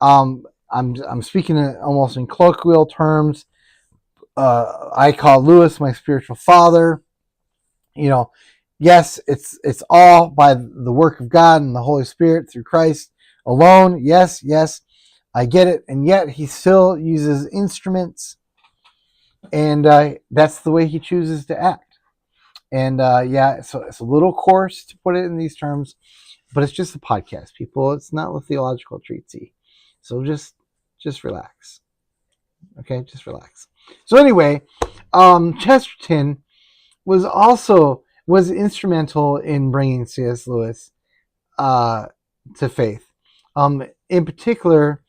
I'm speaking almost in colloquial terms. I call Lewis my spiritual father. Yes, it's all by the work of God and the Holy Spirit through Christ alone. Yes, I get it. And yet he still uses instruments, and that's the way he chooses to act. And so it's a little coarse to put it in these terms, but it's just a podcast, people. It's not a theological treatise. So just relax. Okay, just relax. So anyway, Chesterton was instrumental in bringing C.S. Lewis to faith. In particular,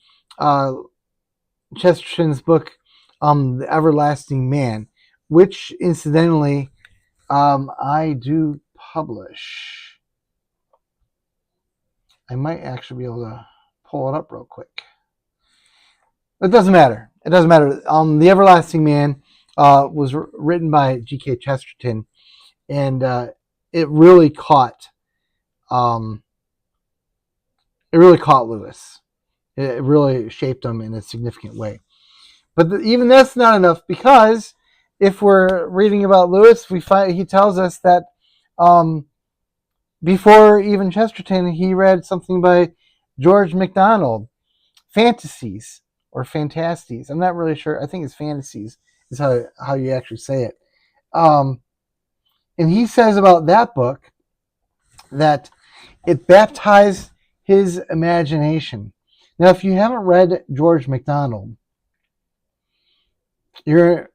Chesterton's book, The Everlasting Man, which, incidentally, I do publish. I might actually be able to pull it up real quick. It doesn't matter. The Everlasting Man was written by G.K. Chesterton, and it really caught Lewis. It really shaped him in a significant way. But even that's not enough, because if we're reading about Lewis, he tells us that before even Chesterton, he read something by George MacDonald, Fantasies or Fantasties. I'm not really sure. I think it's Fantasies is how you actually say it. And he says about that book that it baptized his imagination. Now, if you haven't read George MacDonald, you're,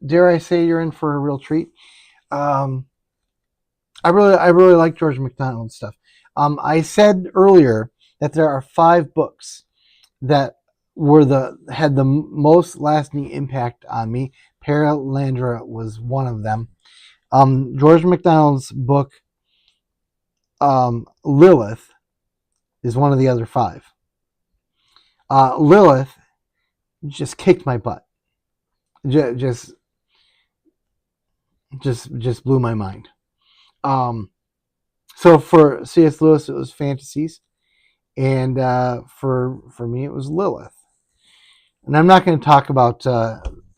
dare I say, you're in for a real treat. I really like George MacDonald's stuff. I said earlier that there are 5 books that had the most lasting impact on me. Paralandra was one of them. George MacDonald's book, Lilith, is one of the other 5. Lilith just kicked my butt. Just blew my mind. So for C.S. Lewis, it was fantasies, and for me, it was Lilith. And I'm not going to talk about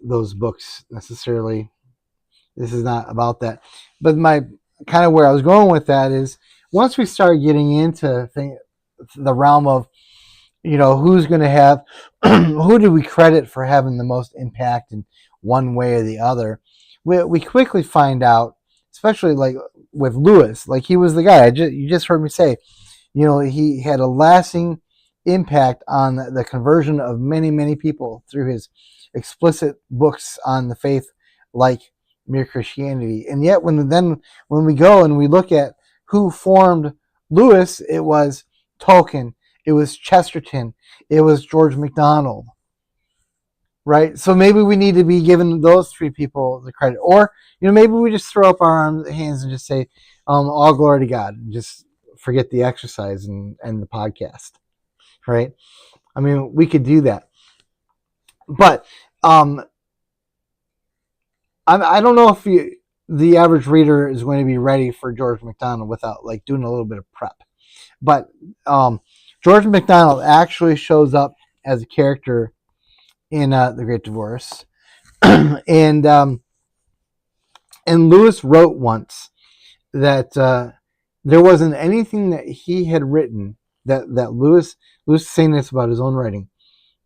those books necessarily. This is not about that. But my kind of where I was going with that is once we start getting into the realm of, who's going to have, who do we credit for having the most impact in one way or the other, we quickly find out, especially like with Lewis, like he was the guy. You just heard me say, he had a lasting impact on the conversion of many, many people through his explicit books on the faith, like Mere Christianity. And yet, when we go and we look at who formed Lewis, it was Tolkien, it was Chesterton, it was George MacDonald, right? So maybe we need to be giving those three people the credit, or maybe we just throw up our hands and just say, "All glory to God," and just forget the exercise and the podcast, right? I mean, we could do that, but I don't know if the average reader is going to be ready for George MacDonald without like doing a little bit of prep. But George MacDonald actually shows up as a character in The Great Divorce, and Lewis wrote once that there wasn't anything that he had written that Lewis saying this about his own writing,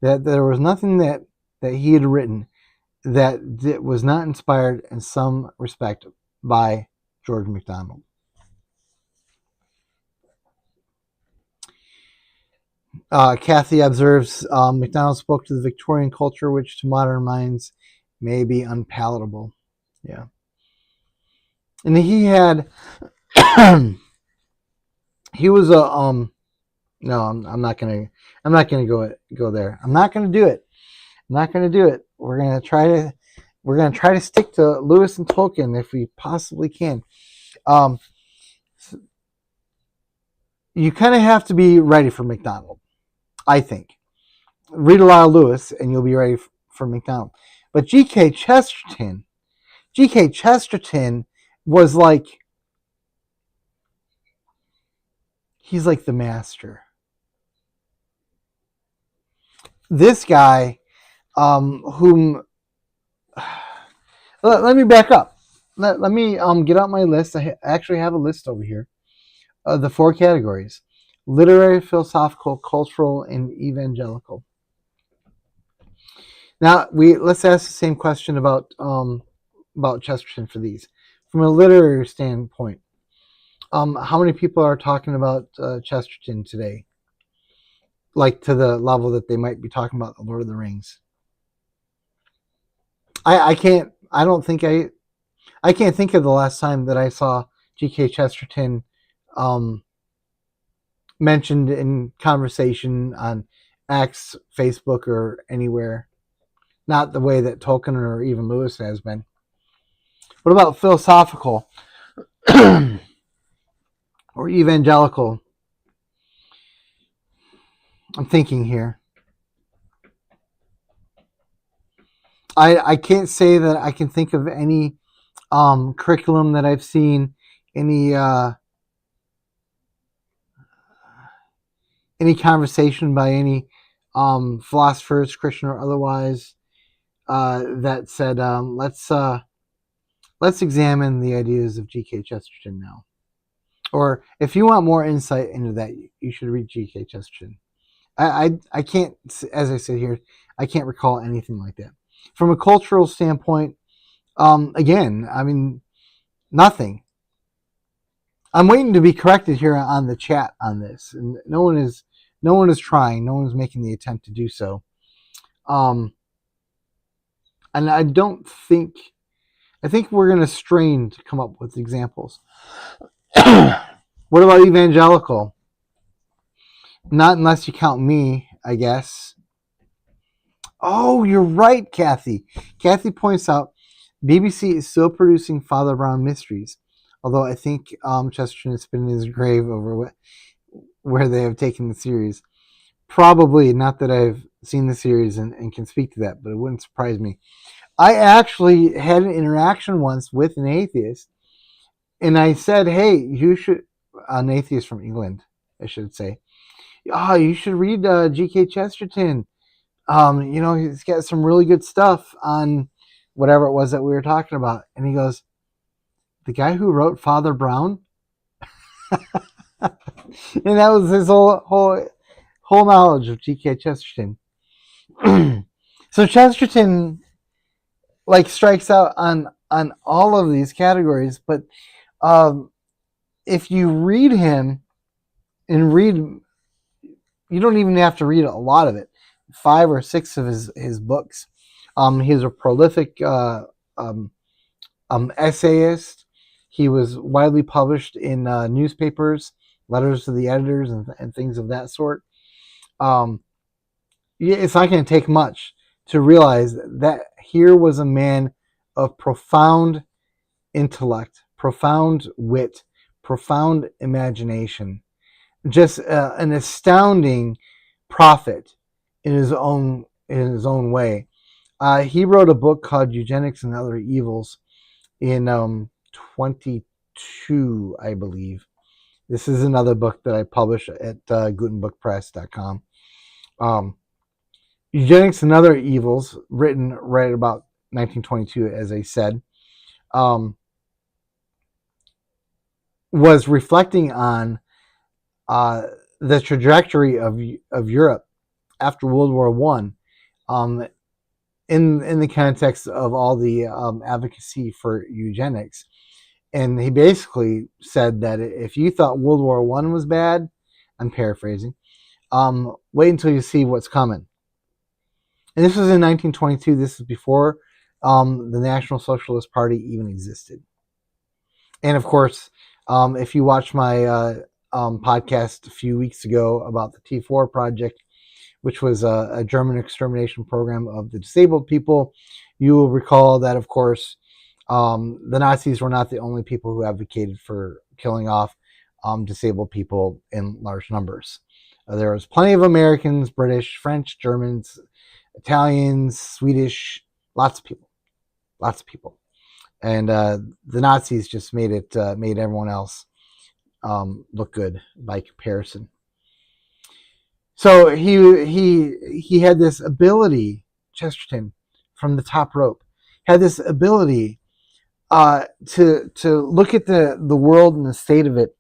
that there was nothing that he had written that was not inspired in some respect by George MacDonald. Kathy observes, MacDonald spoke to the Victorian culture, which to modern minds may be unpalatable. Yeah. And he had, he was a, no, I'm not gonna go there. I'm not gonna do it. I'm not gonna do it. We're gonna try to stick to Lewis and Tolkien if we possibly can. You kind of have to be ready for MacDonald, I think. Read a lot of Lewis and you'll be ready for MacDonald. But G.K. Chesterton was like, he's like the master. This guy, whom, let me back up. Let me get out my list. I actually have a list over here. The 4 categories: literary, philosophical, cultural, and evangelical. Now let's ask the same question about Chesterton for these. From a literary standpoint, how many people are talking about Chesterton today? Like to the level that they might be talking about the Lord of the Rings. I can't think of the last time that I saw G.K. Chesterton mentioned in conversation on X, Facebook, or anywhere. Not the way that Tolkien or even Lewis has been. What about philosophical or evangelical? I'm thinking here. I can't say that I can think of any curriculum that I've seen, any conversation by any philosophers, Christian or otherwise, that said, let's examine the ideas of G.K. Chesterton now. Or if you want more insight into that, you should read G.K. Chesterton. I can't, as I said here, I can't recall anything like that. From a cultural standpoint, again, I mean, nothing. I'm waiting to be corrected here on the chat on this, and no one is trying. No one is making the attempt to do so. And I think we're going to strain to come up with examples. What about evangelical? Not unless you count me, I guess. Oh, you're right, Kathy. Kathy points out BBC is still producing Father Brown mysteries, although I think Chesterton has been in his grave over where they have taken the series. Probably, not that I've seen the series and can speak to that, but it wouldn't surprise me. I actually had an interaction once with an atheist, and I said, hey, you should, an atheist from England, I should say. Oh, you should read G.K. Chesterton. He's got some really good stuff on whatever it was that we were talking about. And he goes, the guy who wrote Father Brown, and that was his whole knowledge of G.K. Chesterton. So Chesterton strikes out on all of these categories, but if you read him and read, you don't even have to read a lot of it. 5 or 6 of his books. He's a prolific essayist. He was widely published in newspapers, letters to the editors, and things of that sort. It's not going to take much to realize that here was a man of profound intellect, profound wit, profound imagination, just an astounding prophet in his own way. He wrote a book called Eugenics and Other Evils in 22, I believe. This is another book that I publish at gutenbookpress.com. Eugenics and Other Evils, written right about 1922, as I said, was reflecting on the trajectory of Europe after World War One, in the context of all the advocacy for eugenics. And he basically said that if you thought World War One was bad, I'm paraphrasing, wait until you see what's coming. And this was in 1922. This is before the National Socialist Party even existed. And of course, if you watched my podcast a few weeks ago about the T4 project, which was a German extermination program of the disabled people, you will recall that, of course, the Nazis were not the only people who advocated for killing off disabled people in large numbers. There was plenty of Americans, British, French, Germans, Italians, Swedish, lots of people. And the Nazis just made everyone else look good by comparison. So he had this ability, Chesterton, from the top rope, had this ability to look at the world and the state of it,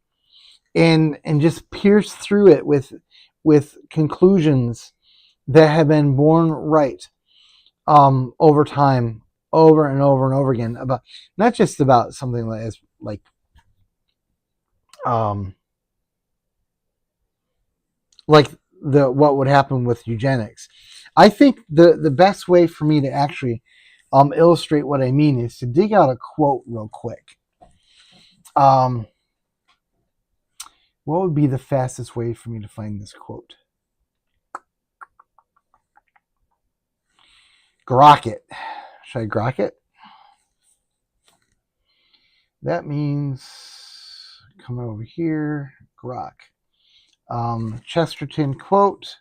and just pierce through it with conclusions that have been born right over time, over and over and over again, about not just about something like what would happen with eugenics. I think the best way for me to actually illustrate what I mean is to dig out a quote real quick. What would be the fastest way for me to find this quote? Grok it. Should I grok it? That means come over here, grok. Chesterton quote.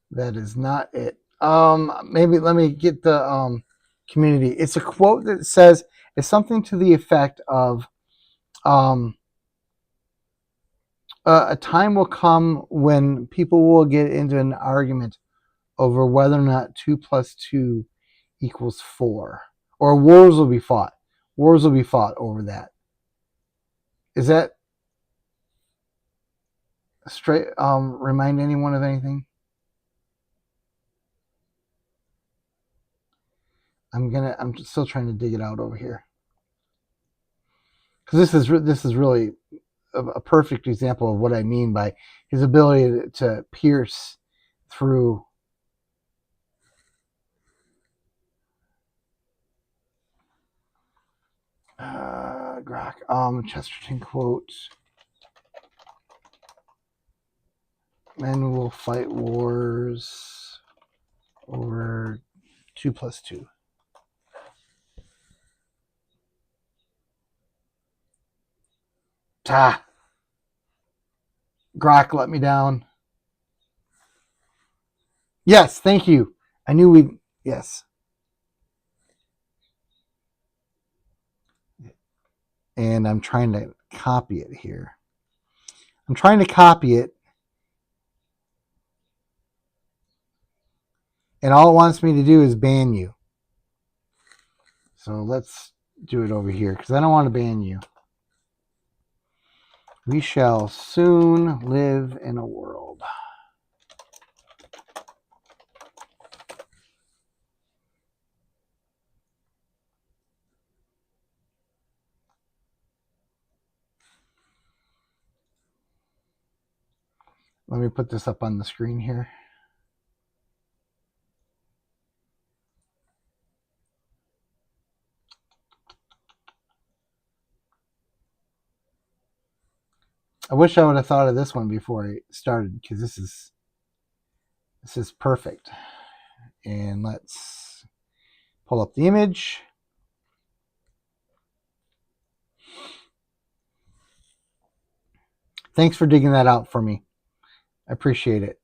That is not it. Maybe let me get the community. It's a quote that says, it's something to the effect of, a time will come when people will get into an argument over whether or not 2 plus 2 equals 4. Or wars will be fought. Wars will be fought over that. Is that straight? Remind anyone of anything? I'm still trying to dig it out over here, because this is really a perfect example of what I mean by his ability to pierce through Chesterton quote. Men will fight wars over 2 plus 2. Grok let me down. Yes, thank you. I knew we'd... Yes. And I'm trying to copy it here. I'm trying to copy it. And all it wants me to do is ban you. So let's do it over here because I don't want to ban you. We shall soon live in a world. Let me put this up on the screen here. I wish I would have thought of this one before I started because this is perfect. And let's pull up the image. Thanks for digging that out for me. I appreciate it.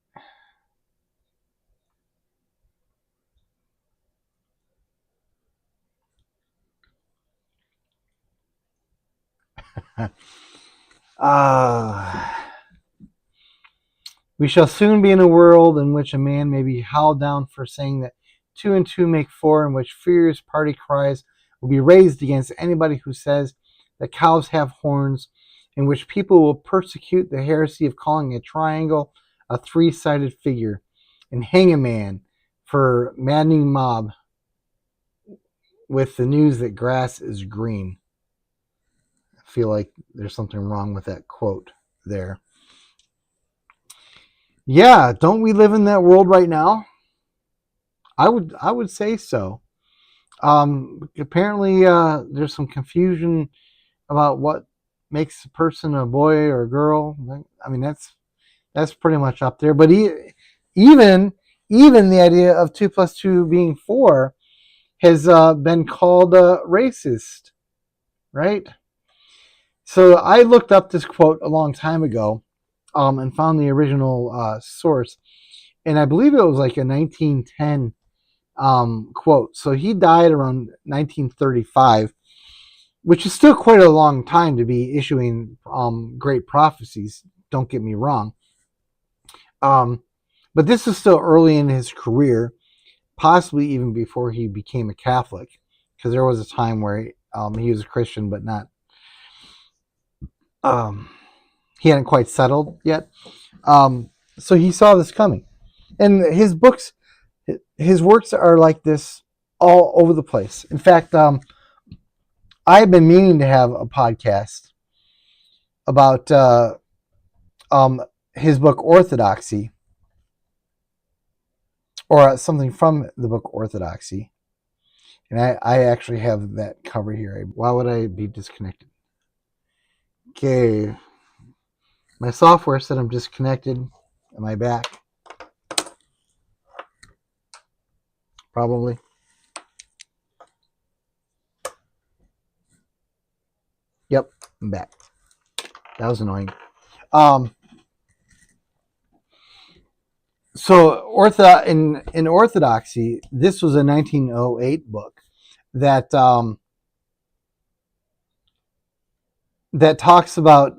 We shall soon be in a world in which a man may be howled down for saying that 2 and 2 make 4, in which furious party cries will be raised against anybody who says that cows have horns, in which people will persecute the heresy of calling a triangle a 3-sided figure, and hang a man for maddening mob with the news that grass is green. I feel like there's something wrong with that quote there. Yeah, don't we live in that world right now? I would say so. Apparently, there's some confusion about what makes a person a boy or a girl. I mean, that's pretty much up there. But even the idea of 2 plus 2 being 4 has been called racist, right? So I looked up this quote a long time ago, and found the original source, and I believe it was like a 1910 quote. So he died around 1935, which is still quite a long time to be issuing great prophecies. Don't get me wrong. But this is still early in his career, possibly even before he became a Catholic, because there was a time where he was a Christian, but not. He hadn't quite settled yet. So he saw this coming, and his works are like this all over the place. In fact, I've been meaning to have a podcast about his book Orthodoxy, or something from the book Orthodoxy. And I actually have that cover here. Why would I be disconnected? Okay. My software said I'm disconnected. Am I back? Probably. Yep, I'm back. That was annoying. So in Orthodoxy, this was a 1908 book that that talks about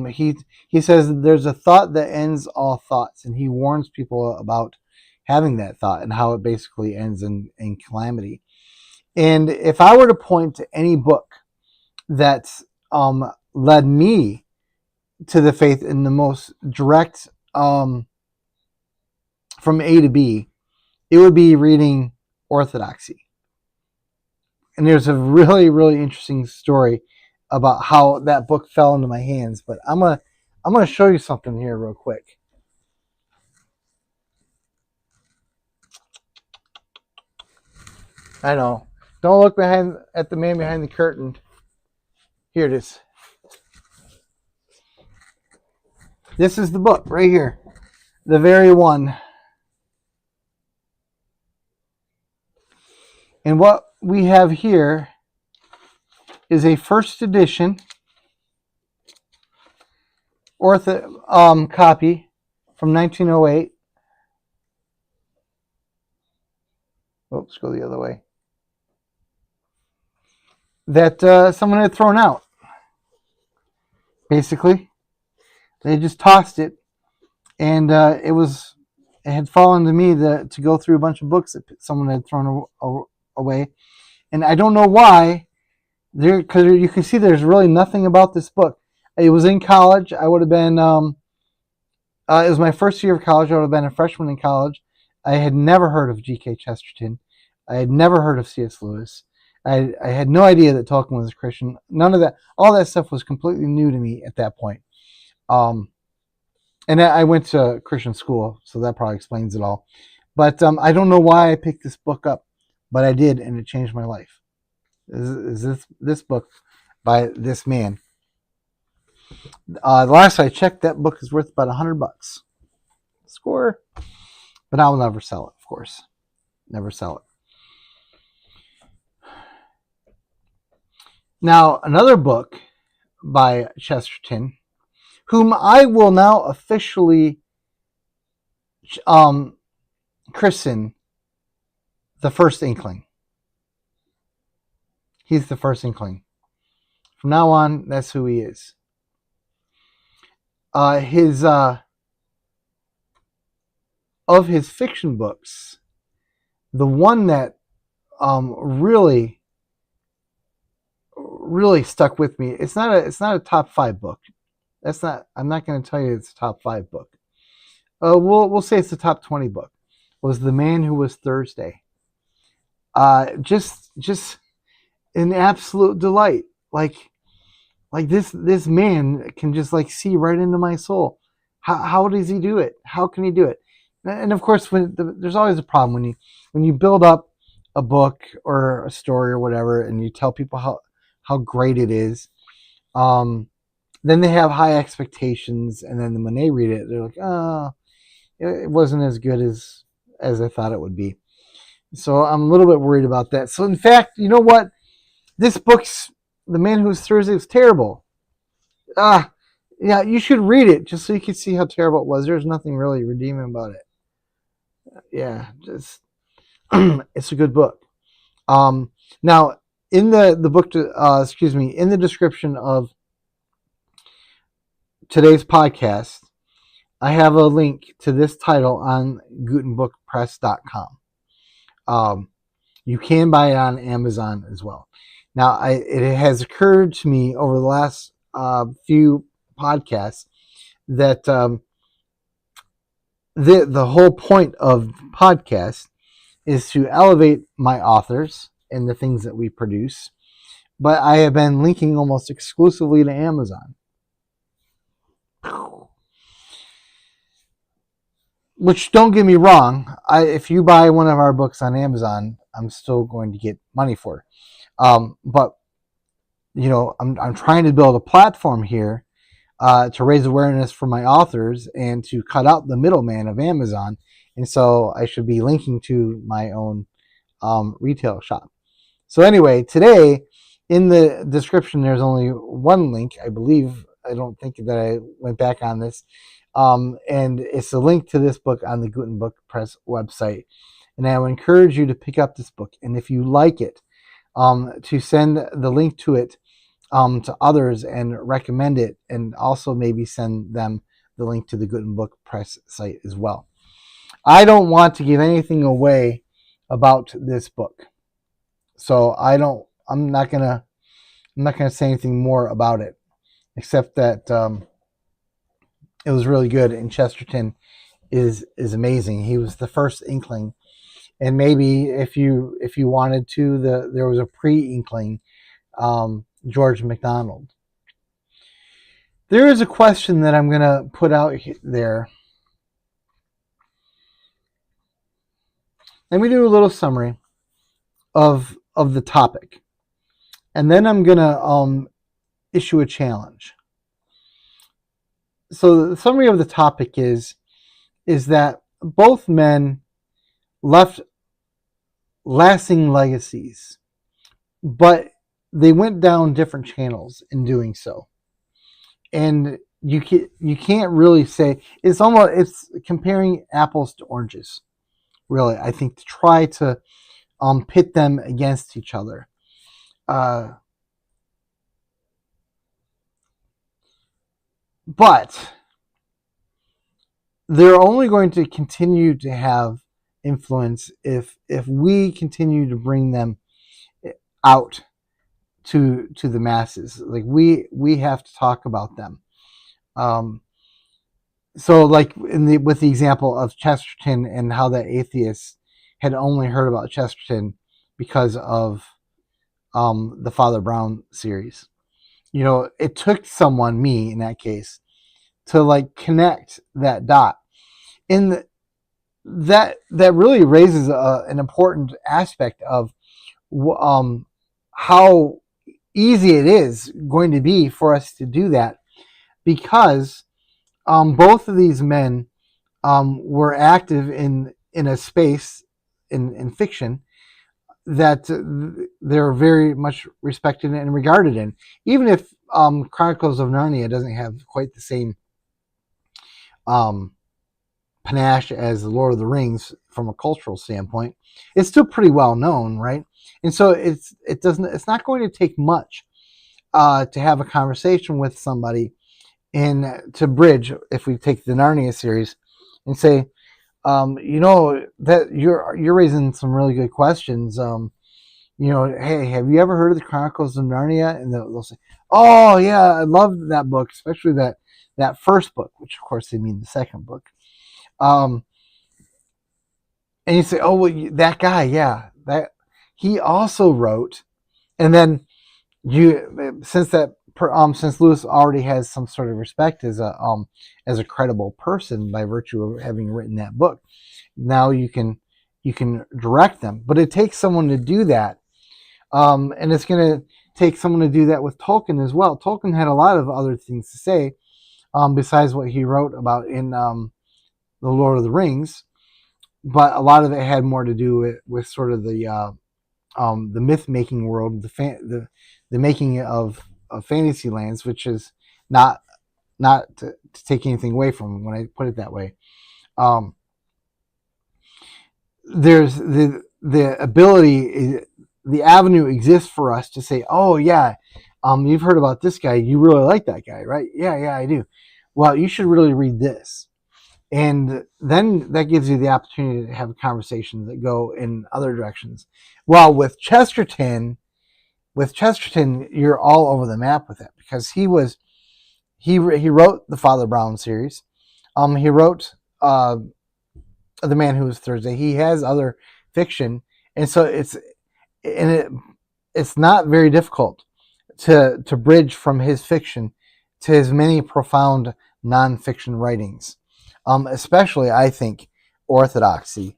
he says there's a thought that ends all thoughts, and he warns people about having that thought and how it basically ends in calamity. And if I were to point to any book that's led me to the faith in the most direct from A to B, it would be reading Orthodoxy. And there's a really, really interesting story about how that book fell into my hands. But I'm gonna show you something here real quick. I know. Don't look at the man behind the curtain. Here it is. This is the book right here. The very one. And what we have here is a first edition copy from 1908. Oops, go the other way. That someone had thrown out. Basically, they just tossed it, and it had fallen to me to go through a bunch of books that someone had thrown away, and I don't know why. Because you can see there's really nothing about this book. It was in college. I would have been. It was my first year of college. I would have been a freshman in college. I had never heard of G.K. Chesterton. I had never heard of C.S. Lewis. I had no idea that Tolkien was a Christian. None of that. All that stuff was completely new to me at that point. And I went to Christian school, so that probably explains it all. But I don't know why I picked this book up, but I did, and it changed my life. Is this book by this man? Last I checked, that book is worth about $100. Score. But I will never sell it, of course. Never sell it. Now, another book by Chesterton, whom I will now officially christen the first Inkling. He's the first Inkling. From now on, that's who he is. Of his fiction books, the one that really stuck with me. It's not a top 5 book. I'm not going to tell you it's a top 5 book. We'll say it's the top 20 book. Was The Man Who Was Thursday. Just an absolute delight. Like this man can just like see right into my soul. How does he do it? How can he do it? And of course, there's always a problem when you build up a book or a story or whatever, and you tell people how great it is. Then they have high expectations, and then when they read it, they're like, "Oh, it wasn't as good as I thought it would be." So I'm a little bit worried about that. So in fact, you know what? This book's The Man Who Was Thursday was terrible. Yeah, you should read it just so you can see how terrible it was. There's nothing really redeeming about it. Yeah, just it's a good book. Now in the book, in the description of today's podcast, I have a link to this title on gutenbookpress.com. You can buy it on Amazon as well. Now, it has occurred to me over the last few podcasts that the whole point of podcast is to elevate my authors and the things that we produce. But I have been linking almost exclusively to Amazon. Which, don't get me wrong, if you buy one of our books on Amazon, I'm still going to get money for it. But I'm trying to build a platform here to raise awareness for my authors and to cut out the middleman of Amazon. And so I should be linking to my own retail shop. So anyway, today in the description, there's only one link, I believe. I don't think that I went back on this. And it's a link to this book on the Gutenbook Press website. And I would encourage you to pick up this book. And if you like it, to send the link to it to others and recommend it, and also maybe send them the link to the Gutenbook Press site as well. I don't want to give anything away about this book, so I'm not gonna say anything more about it, except that it was really good, and Chesterton is amazing. He was the first Inkling. And maybe if you wanted to, there was a pre-Inkling, George MacDonald. There is a question that I'm going to put out there. Let me do a little summary of the topic, and then I'm going to issue a challenge. So the summary of the topic is that both men left lasting legacies, but they went down different channels in doing so. And you can't really say it's comparing apples to oranges. Really, I think to try to pit them against each other. But they're only going to continue to have influence if we continue to bring them out to the masses. Like we have to talk about them. Um, so like with the example of Chesterton and how that atheists had only heard about Chesterton because of the Father Brown series. You know, it took someone, me in that case, to like connect that dot. And that really raises an important aspect of how easy it is going to be for us to do that, because both of these men were active in a space in fiction that they're very much respected and regarded in, even if Chronicles of Narnia doesn't have quite the same um, panache as the Lord of the Rings from a cultural standpoint. It's still pretty well known, right? And so it's not going to take much to have a conversation with somebody and to bridge, if we take the Narnia series and say, that you're raising some really good questions. Hey, have you ever heard of the Chronicles of Narnia? And they'll say, oh yeah, I love that book, especially that first book, which of course they mean the second book. Um, and you say, oh well, that guy, yeah, that he also wrote, and then since Lewis already has some sort of respect as a credible person by virtue of having written that book, now you can direct them. But it takes someone to do that, and it's going to take someone to do that with Tolkien as well. Tolkien had a lot of other things to say besides what he wrote about in the Lord of the Rings, but a lot of it had more to do with sort of the myth making world, the making of fantasy lands, which is not to take anything away from when I put it that way. There's the ability, the avenue exists for us to say, oh yeah, you've heard about this guy, you really like that guy, right? Yeah, I do. Well, you should really read this. And then that gives you the opportunity to have conversations that go in other directions. Well, with Chesterton, you're all over the map with it, because he wrote the Father Brown series. He wrote The Man Who Was Thursday. He has other fiction, and so it's not very difficult to bridge from his fiction to his many profound nonfiction writings. Especially, I think, orthodoxy.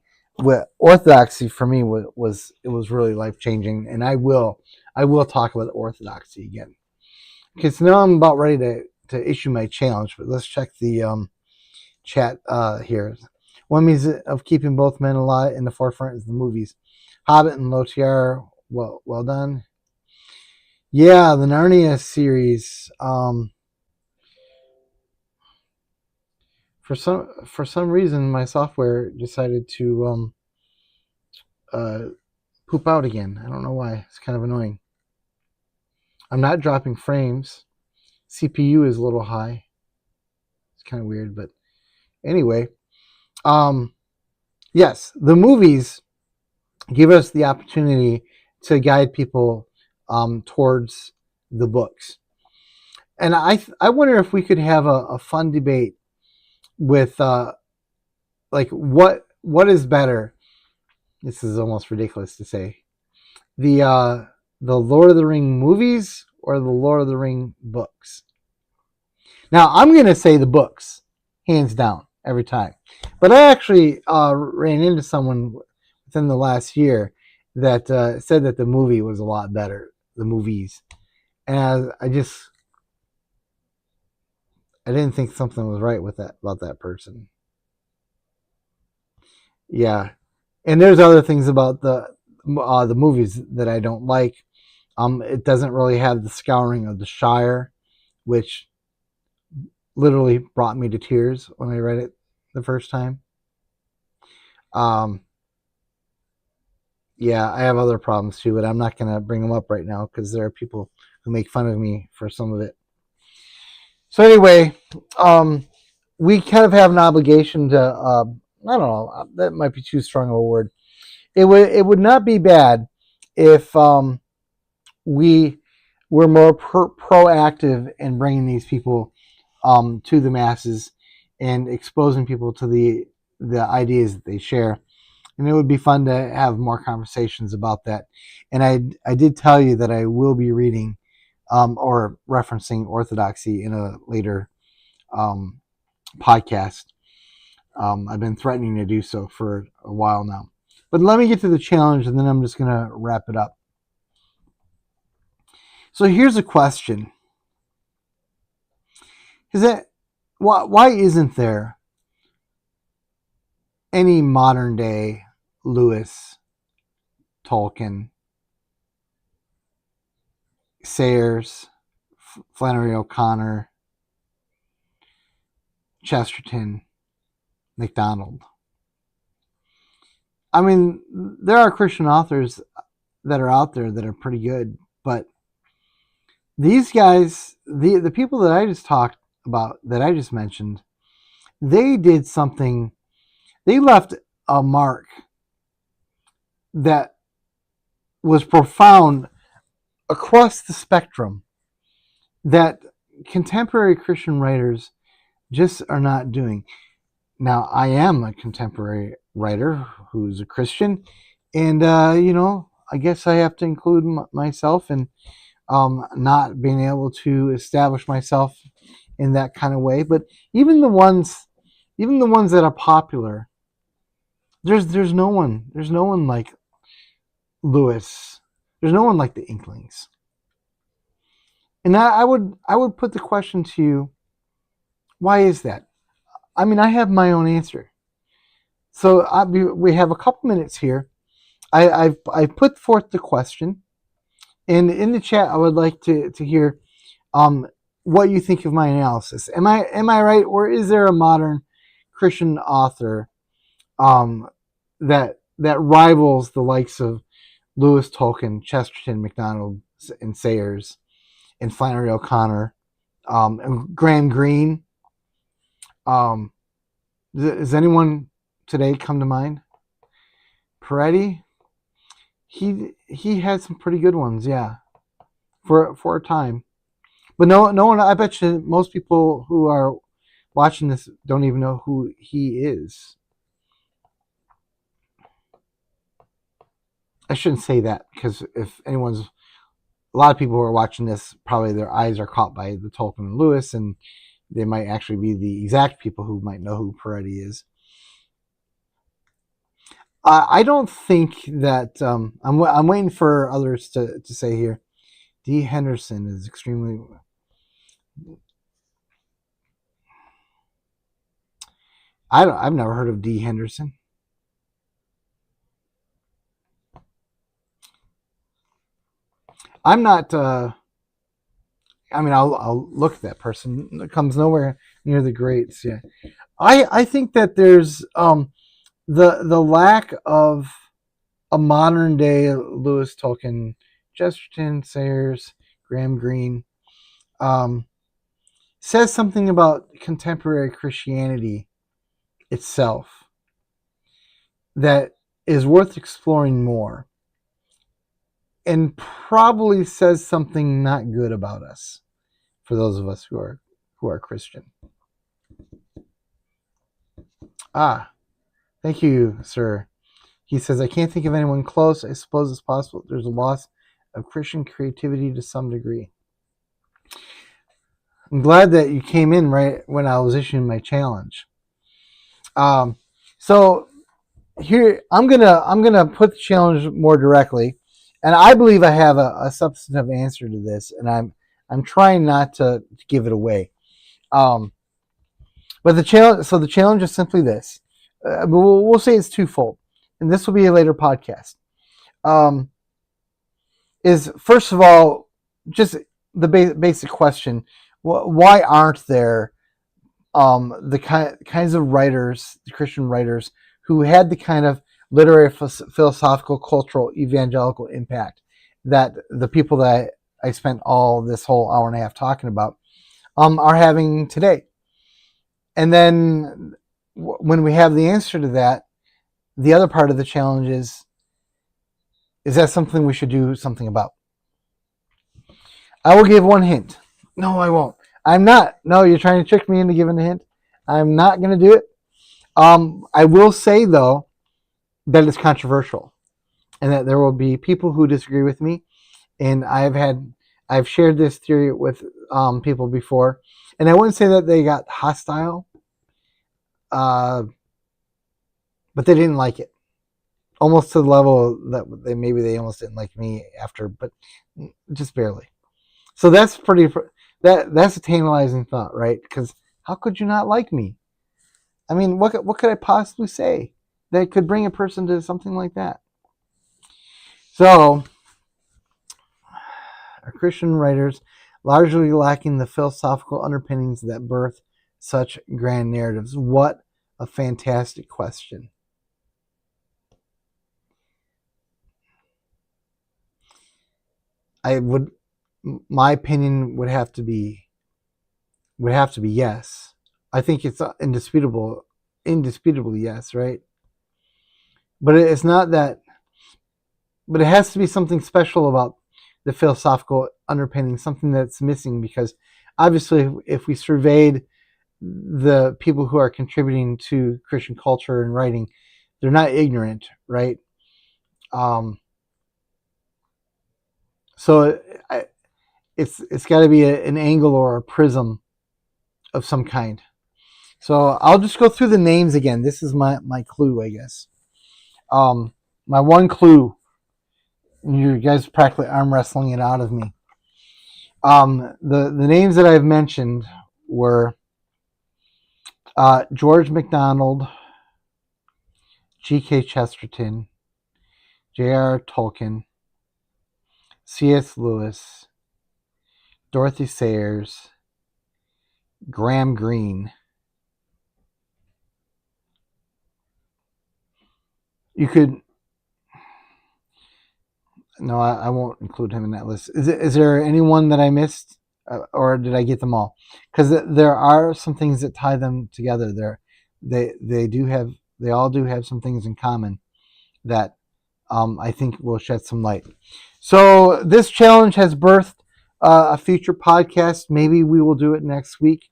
Orthodoxy for me was really life changing, and I will talk about orthodoxy again, because now I'm about ready to issue my challenge. But let's check the chat here. One means of keeping both men alive in the forefront is the movies. Hobbit and Lotiar, well done. Yeah, the Narnia series. For some reason, my software decided to poop out again. I don't know why. It's kind of annoying. I'm not dropping frames. CPU is a little high. It's kind of weird, but anyway. Yes, the movies give us the opportunity to guide people towards the books. And I wonder if we could have a fun debate with like what is better. This is almost ridiculous to say. The Lord of the Ring movies or the Lord of the Ring books. Now I'm going to say the books, hands down, every time. But I actually ran into someone within the last year that said that the movie was a lot better, the movies. And I didn't think something was right with that about that person. Yeah, and there's other things about the movies that I don't like. It doesn't really have the scouring of the Shire, which literally brought me to tears when I read it the first time. Yeah, I have other problems too, but I'm not going to bring them up right now because there are people who make fun of me for some of it. So anyway, we kind of have an obligation to, I don't know, that might be too strong of a word. It would not be bad if we were more proactive in bringing these people to the masses and exposing people to the ideas that they share. And it would be fun to have more conversations about that. And I did tell you that I will be reading or referencing orthodoxy in a later um, podcast. I've been threatening to do so for a while now. But let me get to the challenge, and then I'm just going to wrap it up. So here's a question: Is that why isn't there any modern day Lewis, Tolkien, Sayers, Flannery O'Connor, Chesterton, MacDonald? I mean, there are Christian authors that are out there that are pretty good, but these guys, the people that I just talked about, that I just mentioned, they did something. They left a mark that was profound across the spectrum that contemporary Christian writers just are not doing. Now, I am a contemporary writer who's a Christian, and I guess I have to include myself in not being able to establish myself in that kind of way. But even the ones that are popular, there's no one like Lewis. There's no one like the Inklings. And I would put the question to you: why is that? I mean, I have my own answer. So we have a couple minutes here. I've put forth the question, and in the chat, I would like to hear what you think of my analysis. Am I right, or is there a modern Christian author that rivals the likes of Lewis, Tolkien, Chesterton, MacDonald, and Sayers, and Flannery O'Connor, and Graham Greene? Does anyone today come to mind? Peretti, he had some pretty good ones, yeah, for a time. But no one. I bet you most people who are watching this don't even know who he is. I shouldn't say that, because if anyone's, a lot of people who are watching this, probably their eyes are caught by the Tolkien and Lewis, and they might actually be the exact people who might know who Peretti is. I don't think that I'm waiting for others to say here. D. Henderson is extremely. I've never heard of D. Henderson. I'm not. I mean, I'll look at that person. It comes nowhere near the greats. Yeah, I think that there's the lack of a modern day Lewis, Tolkien, Chesterton, Sayers, Graham Greene, says something about contemporary Christianity itself that is worth exploring more, and probably says something not good about us, for those of us who are Christian. Thank you, sir. He says, I can't think of anyone close. I suppose it's possible there's a loss of Christian creativity to some degree. I'm glad that you came in right when I was issuing my challenge. So here I'm gonna put the challenge more directly, and I believe I have a substantive answer to this, and I'm trying not to give it away. But the challenge is simply this. We'll say it's twofold, and this will be a later podcast. Is first of all just the basic question: why aren't there the kinds of writers, the Christian writers, who had the kind of literary, philosophical, cultural, evangelical impact that the people that I spent all this whole hour and a half talking about are having today. And then when we have the answer to that, the other part of the challenge is that something we should do something about? I will give one hint. No, I won't. I'm not. No, you're trying to trick me into giving a hint. I'm not going to do it. I will say, though, that it's controversial and that there will be people who disagree with me. And I've shared this theory with people before. And I wouldn't say that they got hostile, but they didn't like it. Almost to the level that maybe they almost didn't like me after, but just barely. So that's that's a tantalizing thought, right? Because how could you not like me? I mean, what could I possibly say that could bring a person to something like that? So, are Christian writers largely lacking the philosophical underpinnings that birth such grand narratives? What a fantastic question. My opinion would have to be yes. I think it's indisputably yes, right? But it's not that. But it has to be something special about the philosophical underpinning, something that's missing, because obviously if we surveyed the people who are contributing to Christian culture and writing, they're not ignorant, right? So it's got to be an angle or a prism of some kind. So I'll just go through the names again. This is my clue, I guess. My one clue. You guys practically arm wrestling it out of me. The names that I've mentioned were George MacDonald, G.K. Chesterton, JRR Tolkien, C.S. Lewis, Dorothy Sayers, Graham Greene. You could... No, I won't include him in that list. Is there anyone that I missed, or did I get them all? Because there are some things that tie them together. They all do have some things in common that I think will shed some light. So this challenge has birthed a future podcast. Maybe we will do it next week.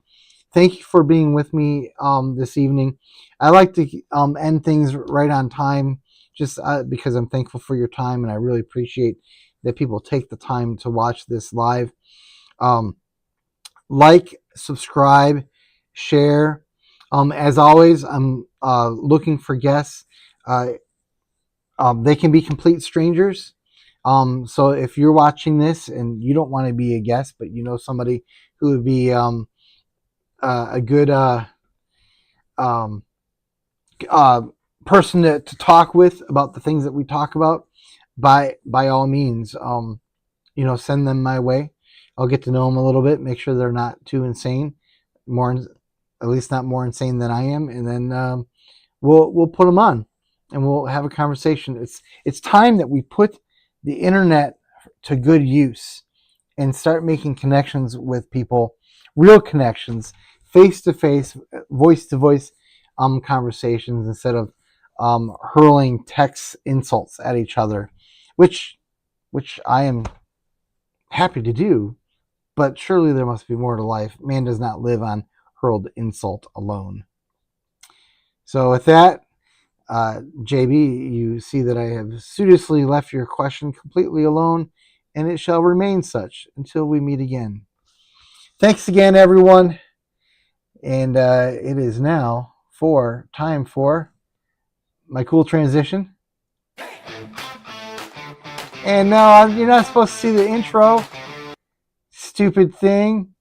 Thank you for being with me this evening. I like to end things right on time, just because I'm thankful for your time, and I really appreciate that people take the time to watch this live. Like, subscribe, share. As always, I'm looking for guests. They can be complete strangers. So if you're watching this and you don't want to be a guest, but you know somebody who would be a good person to talk with about the things that we talk about, by all means, send them my way. I'll get to know them a little bit, make sure they're not too insane, at least not more insane than I am, and then we'll put them on and we'll have a conversation. It's time that we put the internet to good use and start making connections with people, real connections, face-to-face, voice-to-voice conversations, instead of hurling text insults at each other, which I am happy to do, but surely there must be more to life. Man does not live on hurled insult alone. So with that, JB, you see that I have studiously left your question completely alone, and it shall remain such until we meet again. Thanks again, everyone. And it is now time for my cool transition. And no, you're not supposed to see the intro. Stupid thing.